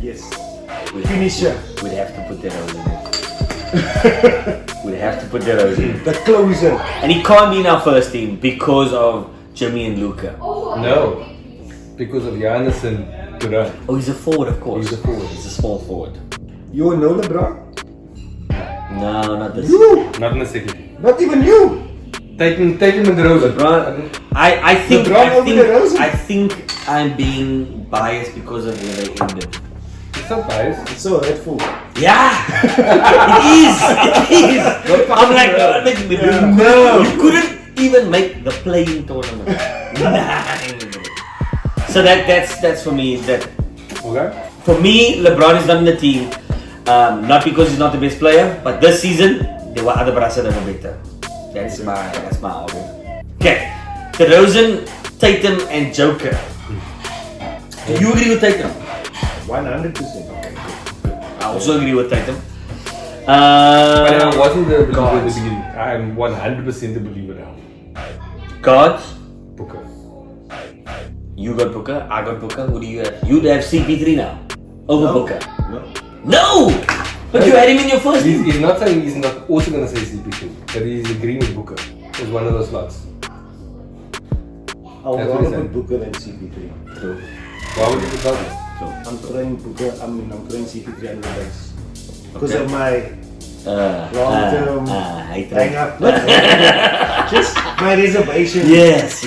Yes. Finisher. We'd have to put that in. We'd have to put that in. The closer. And he can't be in our first team because of Jimmy and Luca. No. Because of Giannis and Durant. Oh, he's a forward, of course. He's a forward. He's a small forward. You know LeBron? No, not this. You! Not in the second team. Not even you! Tatum and DeRozan. LeBron. I think LeBron over DeRozan? I think I'm being biased because of where they ended. It's not biased. It's so hurtful. Yeah, it is. I'm like, No. You couldn't even make the playing tournament. So that's for me. That Okay. for me, LeBron is not in the team. Not because he's not the best player, but this season there were other brats that were better. That's my argument. Okay, DeRozan, Tatum, and Joker. Do you agree with Tatum? 100%. I also agree with Tatum. But I wasn't the believer in the Guards. beginning. I'm 100% the believer now. Guards. Booker. You got Booker, I got Booker. Who do you have? You'd have CP3 now over No. Booker. No. No, but you had him in your first team. He's not saying he's not also going to say CP2, but he's agreeing with Booker. It's one of those slots. I'll That's what he rather said. put Booker than CP3. True. Why would you put that? I'm throwing Booker, I'm throwing CP3 under the base. Because Okay. of my long-term hate hang him. up. Just my reservation. Yes.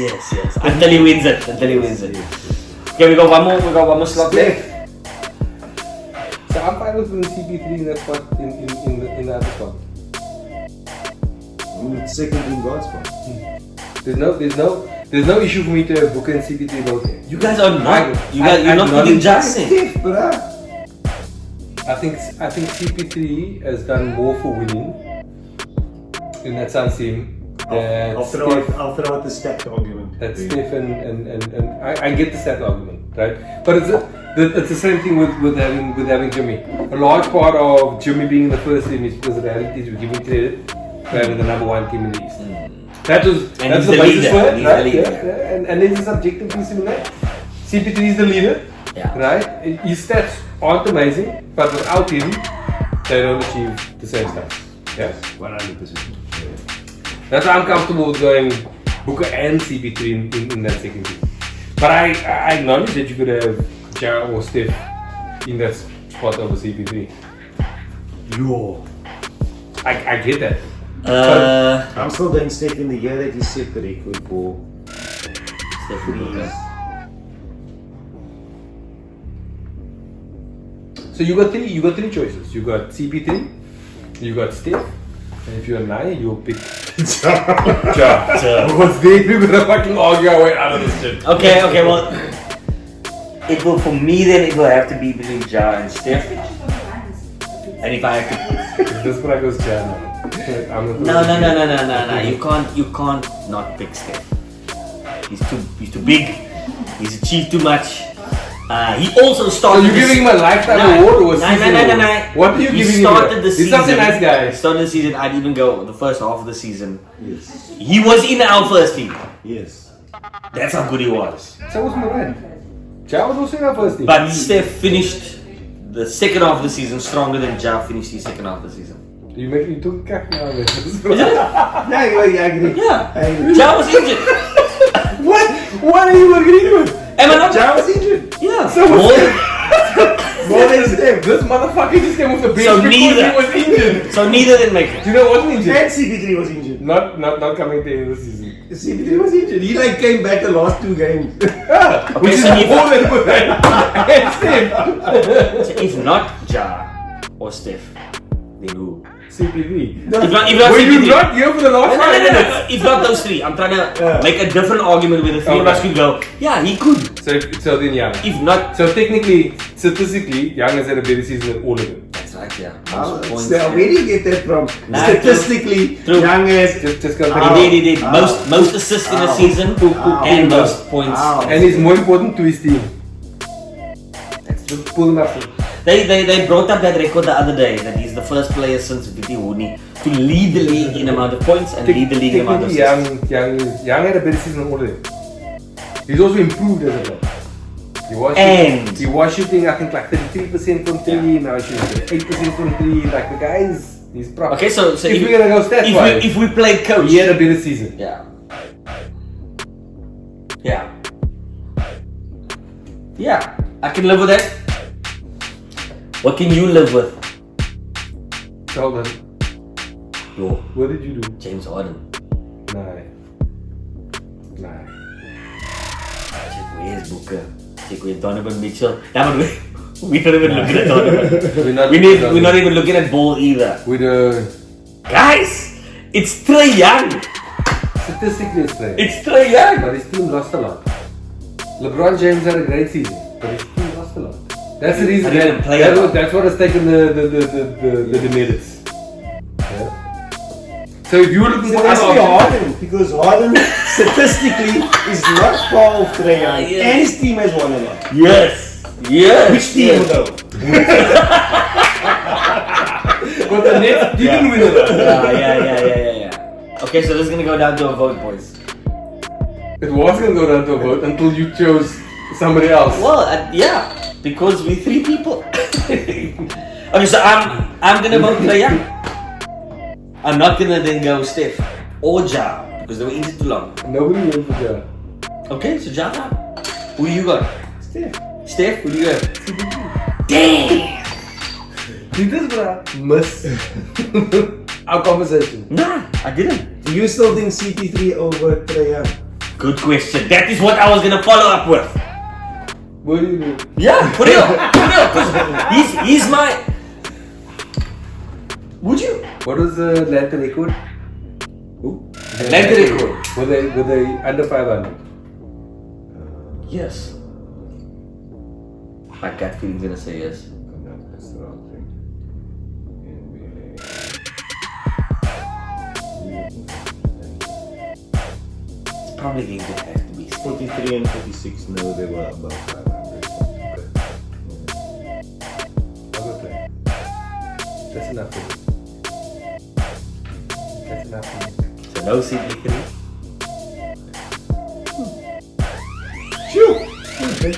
Until he wins it. Okay, we got one more slot Steph. left. So I'm fine with putting CP3 in that spot, in the other spot. Second team guard spot. There's no issue for me to have Booker and CP3 both here. You guys are not. You're I'm not not putting in- Justin. Steph, bruh. I think CP3 has done more for winning in that Suns team. I'll throw out the stacked argument. That Steph and I get the stat argument, right? But it's the same thing with having Jimmy. A large part of Jimmy being in the first team is because the reality is we're giving credit for having the number one team in the East. That's he's the the basis leader. for it, He's right? the leader. Yeah. And there's a subjective piece in that. CP3 is the leader, Yeah. right? His stats aren't amazing, but without him, they don't achieve the same stuff. Yeah. 100%. That's why I'm comfortable with going Booker and CP3 in that second team. But I acknowledge that you could have Ja or Steph in that spot over CP3. Yo. I get that. I'm still going Steph in the year that he set the record for Booker. So you got three choices. You got CP3, you got Steph, and if you're a nine, you'll pick Ja. What's there? We're gonna fucking argue our way out of this shit. Okay, well, it will for me then. It will have to be between Ja and Steph. And if I have to, This one goes Ja now. I'm not no. You can't not pick Steph. He's too big. He's achieved too much. He also So started. you're giving him a lifetime award or a season award? No. What are you He giving him? started here? the He's season. such a nice guy. He started the season. I'd even go the first half of the season. Yes. He was in our first team. Yes. That's how good he was. So was Morant. Ja was also in our first team. But Steph finished the second half of the season stronger than Ja finished his second half of the season. You make me too cack now, man. Is it? Yeah, I agree. Yeah. I agree. Ja was injured. What are you agreeing with? Am I not? Ja was injured. Yeah. So was More than Steph. This motherfucker just came off the bench So because neither. he was injured. So neither didn't make it. Do you know what injured? And CP3 was injured. Not coming to the end of the season. CP3 was injured. He like came back the last 2 games. Okay, so more than good. so if not Ja or Steph, then who? CPV. If not Were you CP3. not here for the last No, 5 no, no, minutes? no. If not those 3, I'm trying to Yeah. make a different argument where the 3 of us Okay. could go, yeah, he could. So then Young. If not, So technically, statistically, Young has had a better season than all of them. that's right, yeah. How- Most points. where do you get that from? Nah, Statistically, true. Young has. Just go He did. Most assists in a Ow. season Ow. and most points. Ow. And he's more important to his team. That's true. Pull him up. They brought up that record the other day that he's the first player since Viti Hooney to lead the league in amount of points and lead the league in amount of assists. Young had a better season than all of them. He's also improved as a player. He was shooting, I think, like 33% from 3, now he's shooting 8% from 3. Like, the guy he's proper. Okay, so if we're gonna go stats wise, if we played coach, he had a better season. yeah. Yeah, I can live with that. What can you live with? Sheldon, Yo, what did you do? James Harden. Nah. Check where's Booker. Check where's Donovan Mitchell. That one, we're not even looking at Donovan. We're not even looking at Ball either. With the Guys, it's Trae Young. statistically, it's there. It's Trae Young. But his team lost a lot. LeBron James had a great season, but his team lost a lot. That's the reason. I didn't play a lot. That's what has taken the demerits. Yeah. So if you were looking for That's other options, Harden, because Harden statistically is not far off Trae Young, Yes. and his team has won a lot. Yes. Yes. Which team yes. though? but the Nets didn't win a lot. Yeah. Okay, so this is gonna go down to a vote, boys. It was gonna go down to a vote until you chose somebody else. Well, yeah, because we 3 people. Okay, so I'm gonna vote Trae Young. I'm not gonna then go Steph or Ja because they were injured too long. Nobody went for Ja. Okay, so Ja. Who do you got? Steph, who do you got? Damn. Did this bruh miss our conversation? Nah, I didn't. Do you still think CP3 over Trae Young? Good question. That is what I was gonna follow up with. What do you do? Yeah, for real. 'Cause he's my. Would you? What was the Atlanta record? Who? Atlanta record. Were they under 500? Yes. My gut feeling's gonna say yes. No, that's the wrong thing. It's probably going to have to be Steph. 43 and 46, no, they were above 500. I'll go play. That's enough for me. That's enough for me. So no CP3. Phew! Okay.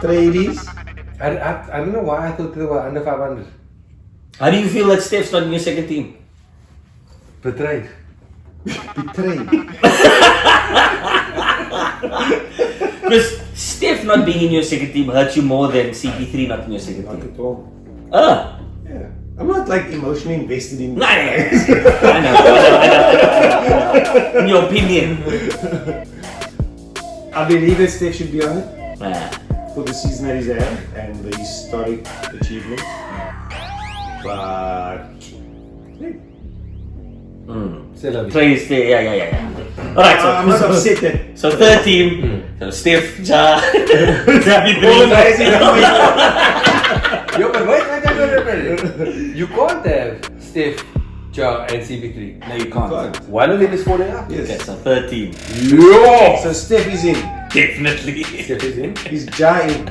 Tradies. I don't know why I thought they were under 500. How do you feel that Steph's not in your second team? Betrayed. Betrayed. Because Steph not being in your second team hurts you more than CP3 not in your second Not team. at all. Yeah. I'm not like emotionally invested in. I know. In your opinion. I believe that Steph should be on it Nah. for the season that he's had and the historic achievements. But Say love you. Trae is there. Yeah. Alright, I'm not upset that. so third team. So Steph, Ja, CP3. Yo, but wait. You can't have Steph, Ja, and CP3. No, you can't. God. One of them is falling out. Yes. Okay, so third team. Yo! So Steph is in. Definitely. Steph is in. He's Ja in.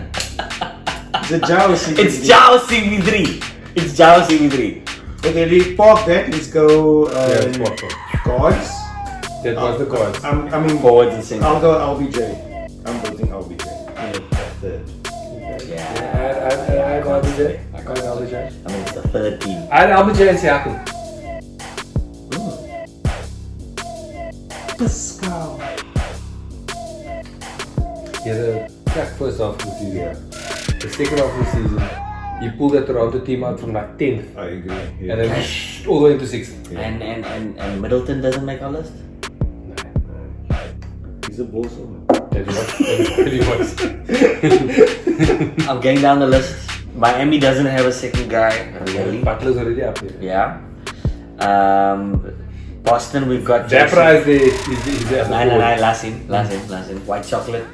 He's a Ja or CP3. It's Ja or CP3. It's Ja or CP3. Okay, we park that. Let's go. Yeah, what? Guards. That was the cards. I mean, Forwards and center. I'll go LBJ. I'm voting LBJ. Third. Yeah. I got LBJ. I mean, it's the third team. I had LBJ and Siakam. Pascal. Yeah, the first half of the season. The second half of the season, he pulled that Toronto team out from like 10th I agree. and then all the way into 6th. And Middleton doesn't make our list? He's a boss, man. That really was. I'm going down the list. Miami doesn't have a second guy, really. Butler's already up there. Yeah. Boston, we've got Japra is there. as a Nine, forward. last in. White chocolate.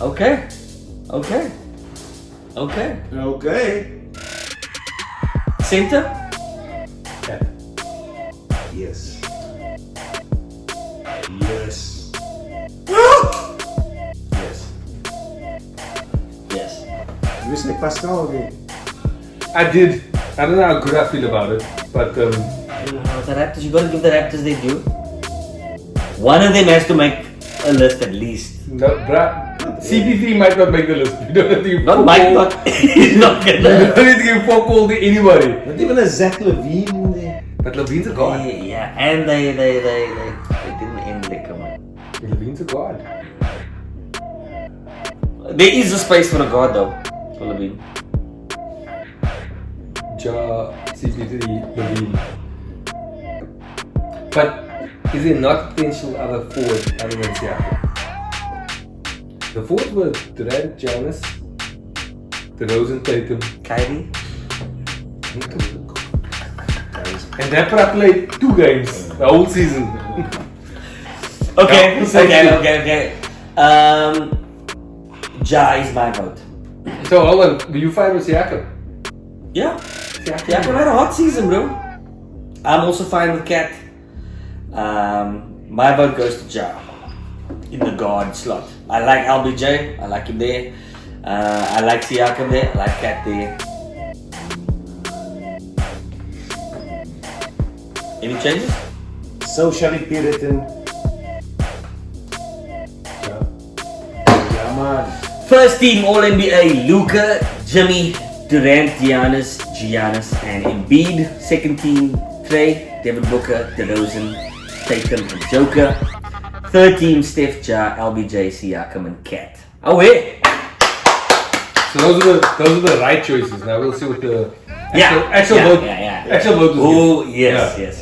Okay. Okay. Center? Yeah. Yes. Yes. You say Pascal again. I did. I don't know how good I feel about it, but The Raptors, you gotta give the Raptors their due. One of them has to make a list at least. no, CP3 might not make the list. You don't have to give Not four Mike, call- not. He's not You gonna. don't need to give 4 call to anybody. Not even a Zach Levine in there. But Levine's a god. Yeah, and they didn't end liquor, man. Levine's a god. There is a space for a god though, for Levine. Ja, CP3, Levine. But is there not potential other forward other than Siakam? The forwards were Durant, Giannis, DeRozan, Tatum, Kyrie? and Dapper played 2 games the whole season. Okay, Yeah, okay. Ja is my vote. So hold on, were you fine with Siakam? Yeah. Siakam? Yeah, but had a hot season, bro. I'm also fine with Cat. My vote goes to Ja in the guard slot. I like LBJ. I like him there. I like Siakam there. I like Cat there. Any changes? Socially Puritan. Ja. Yeah, man. First team All NBA: Luka, Jimmy, Durant, Giannis, and Embiid. Second team: Trey, Devin Booker, DeRozan, Tatum, and Joker. Third team: Steph, Ja, LBJ, Siakam, and Cat. Oh wait. So those are the right choices. Now we'll see what the actual vote. Yeah. Actual vote is. Oh Yeah. yes.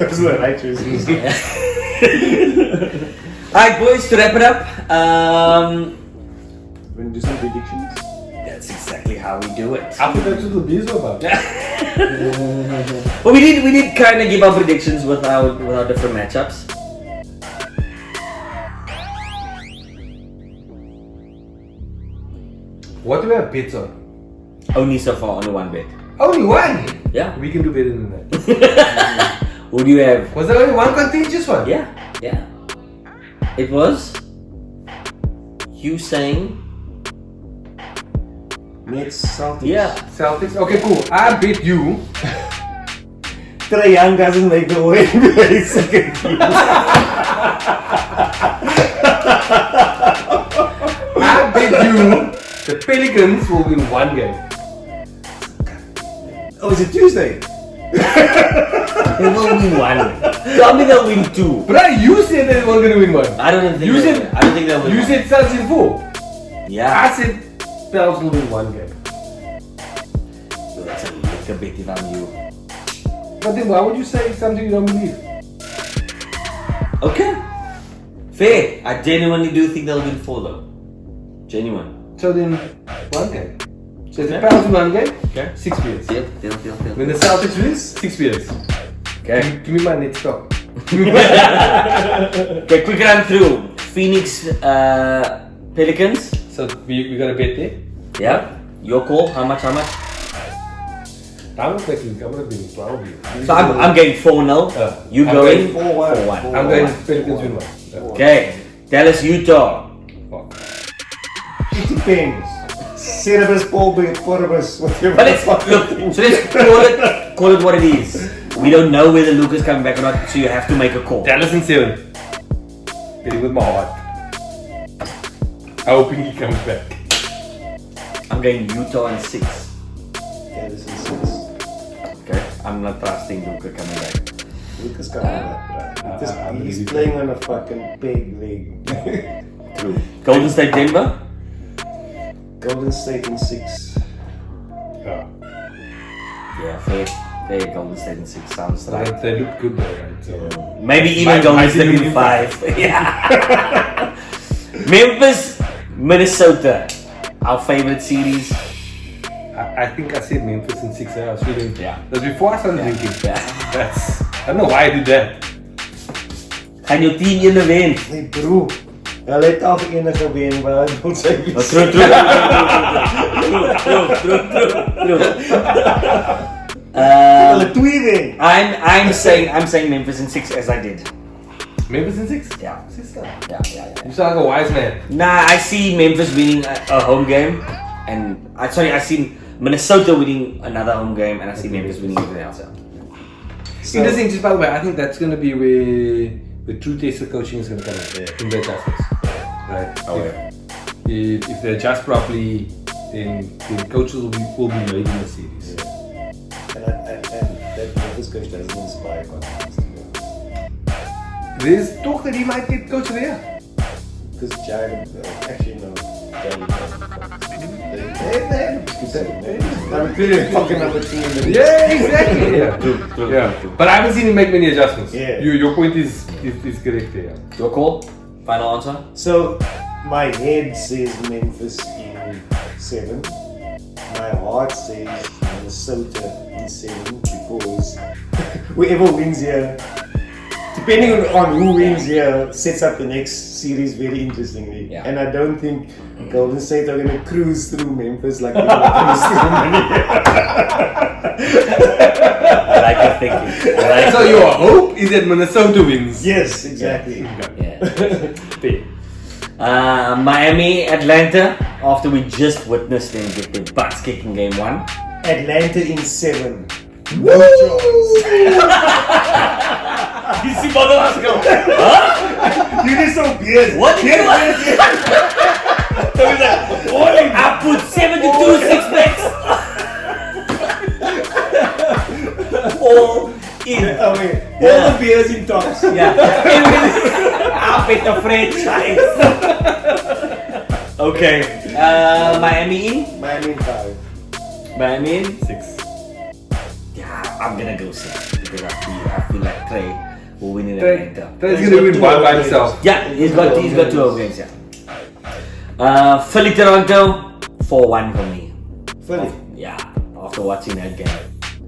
That's what I choose. Alright, boys. To wrap it up, We're gonna do some predictions. that's exactly how we do it. I think that's what the bees were about. Well, we did kind of give our predictions with our different matchups. What do we have bets on? Only so far, only one bet. Only one. Yeah. We can do better than that. Who do you have? Was there only one contagious one? Yeah. It was you saying. Nets, Celtics. Yeah. Celtics. Okay, cool. I bet you. Trae Young doesn't make the way NBA second team. I bet you. The Pelicans will win 1 game. Oh, is it Tuesday? They will win one. Tell me they'll win two. But you said that they weren't going to win 1. I don't think. You they'll said- win. I don't think they'll win. You one. said Celtics in 4. Yeah. I said Pels will win 1 game. So that's a little bit if I'm you. But then why would you say something you don't believe? Okay. Fair. I genuinely do think they'll win 4 though. Genuine. So then 1 game. So if the Okay. Pels win 1 game, Okay. 6 beers. Deal. When the Celtics wins, 6 beers. Okay. Give me my net stock. Okay. Quick run through. Phoenix, Pelicans. So we got a bet there. Yeah. Your call. How much? I'm gonna be 12 beers. So I'm going 4-0. You I'm going going 4-1. 4-1. I'm going Pelicans win 1. Yeah. Okay. Dallas, Utah. Fuck. It depends. Cerebus, Poribus, whatever. But let's look. So let's call it what it is. We don't know whether Luka's coming back or not, so you have to make a call. Dallas in 7. Betting with my heart. I'm hoping he comes back. I'm going Utah in 6. That is in 6. Okay. I'm not trusting Luka coming back. Lucas coming back, bro. I believe He's you. playing on a fucking peg leg. True. Golden State, Denver. Golden State in 6. Yeah. Yeah, fair. There, Golden State in 6 sounds right. They look good though, right? So. Maybe even Might Golden be State the in 5. Yeah. Memphis, Minnesota. Our favorite series. I think I said Memphis in 6. I was feeling. Yeah. That's before I started drinking. Yeah. That's. I don't know why I did that. Gaan jou team ene wen? Nee bro, hulle het al enige wen, maar ek wil sê wie True. hulle twee wen. I'm saying Memphis in 6 as I did. Memphis in 6? Yeah. Yeah. You sound like a wise man. Nah, I see Memphis winning a home game, and I see Minnesota winning another home game, and I see Memphis winning everything else. Interesting, just by the way, I think that's going to be where the true test of coaching is going to come in. In the adjustments. Right? If they adjust properly, then coaches will be made in the series. And that Memphis coach doesn't inspire confidence to be honest. There's talk that he might get coach of the year. Because Jared, actually no, Jared I'm clearly fucking number 2 in the Yeah, exactly. Yeah. True. Yeah. But I haven't seen him make many adjustments. Yeah. Your point is correct there. Your call? Final answer? So my head says Memphis in 7. My heart says Minnesota in 7 because whoever wins here, depending on who wins here, sets up the next series very interestingly. Yeah. And I don't think Golden State are going to cruise through Memphis like they're going to cruise through I like your thinking. So your hope is that Minnesota wins. Yes, exactly. Miami, Atlanta. After we just witnessed them get their butts kicked in game 1. Atlanta in 7. No chance. You see both of us go, huh? You just so weird. What? So he's like, I put 72 six-packs. All in. Oh wait, all the beers in tops. Yeah. I bet the franchise. Okay. Miami in? Miami in 5. Miami in? 6. Yeah, I'm gonna go 6 because I feel like Trey will win in Atlanta. Trey's going to win one by himself. Yeah, he's got 2 home games. Yeah. Philly Toronto 4-1 for me. Philly. Yeah, after watching that game.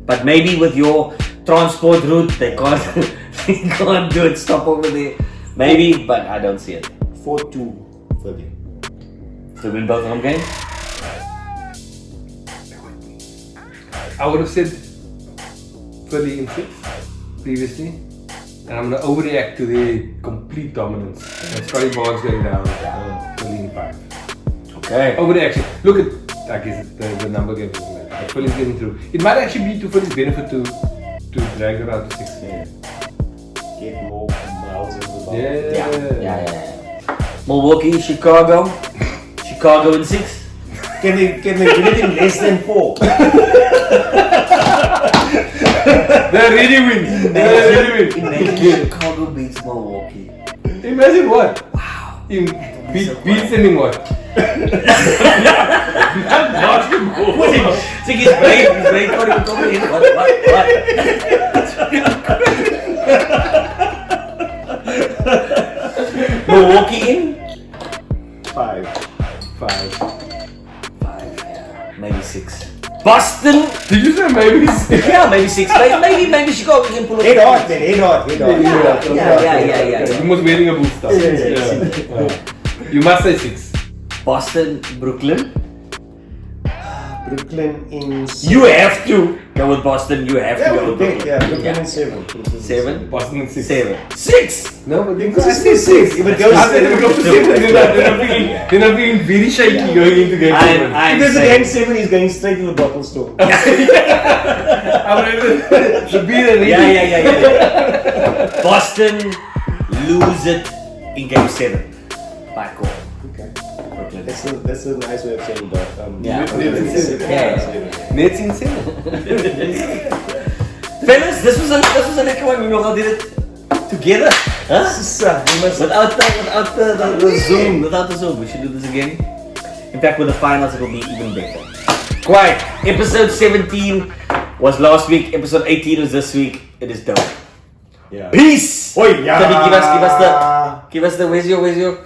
But maybe with your transport route, they can't do it. Stop over there. Maybe, but I don't see it. 4-2 Philly. To win both home games. I would have said Philly in 6 previously, and I'm going to overreact to their complete dominance. And Scotty Barnes going down, Philly in 5. Okay. Overreaction. Look at, I guess the number game doesn't matter, but Philly's getting through. It might actually be to Philly's benefit to drag it out to 6. Yeah. Get more miles over the ball. Yeah. Milwaukee, Chicago. Chicago in 6. Can they win it in less than 4? They're really win. Imagine Chicago beats Milwaukee. Imagine what? Wow. Beats them in what? Basketball. So he's playing Cody Cody in what? Milwaukee in? 5. 5. Maybe 6. Boston? Did you say maybe 6? Yeah, maybe 6. Maybe Chicago can pull it. Head hard, man. Head hard. Yeah. You must wearing a booster. Yeah. You must say 6. Boston, Brooklyn. Brooklyn in 6. You have to go with Boston. You have to go with Brooklyn. Yeah, Brooklyn in 7. Brooklyn in 7. Boston in 6. 7. 6. No, but Because I say 6. If it goes I said 7, it goes to 7. Then I'm feeling very shaky going into game 7. I'm if there's a saying- game 7, he's going straight to the bottle store. I'm ready to be the Yeah. Boston lose it in game 7. By call. Okay. Brooklyn. That's a nice way of saying that. Yeah. Brooklyn in 7. Yeah. Nets in 7. Fellas, this was a lekker one. We nog al did it together. Huh? Without the Zoom. Without the Zoom. We should do this again. In fact, with the finals, it will be even better. Quite. Episode 17 was last week. Episode 18 was this week. It is dope. Yeah. Peace. Oi, yeah. Tabi, give us the. Where's your?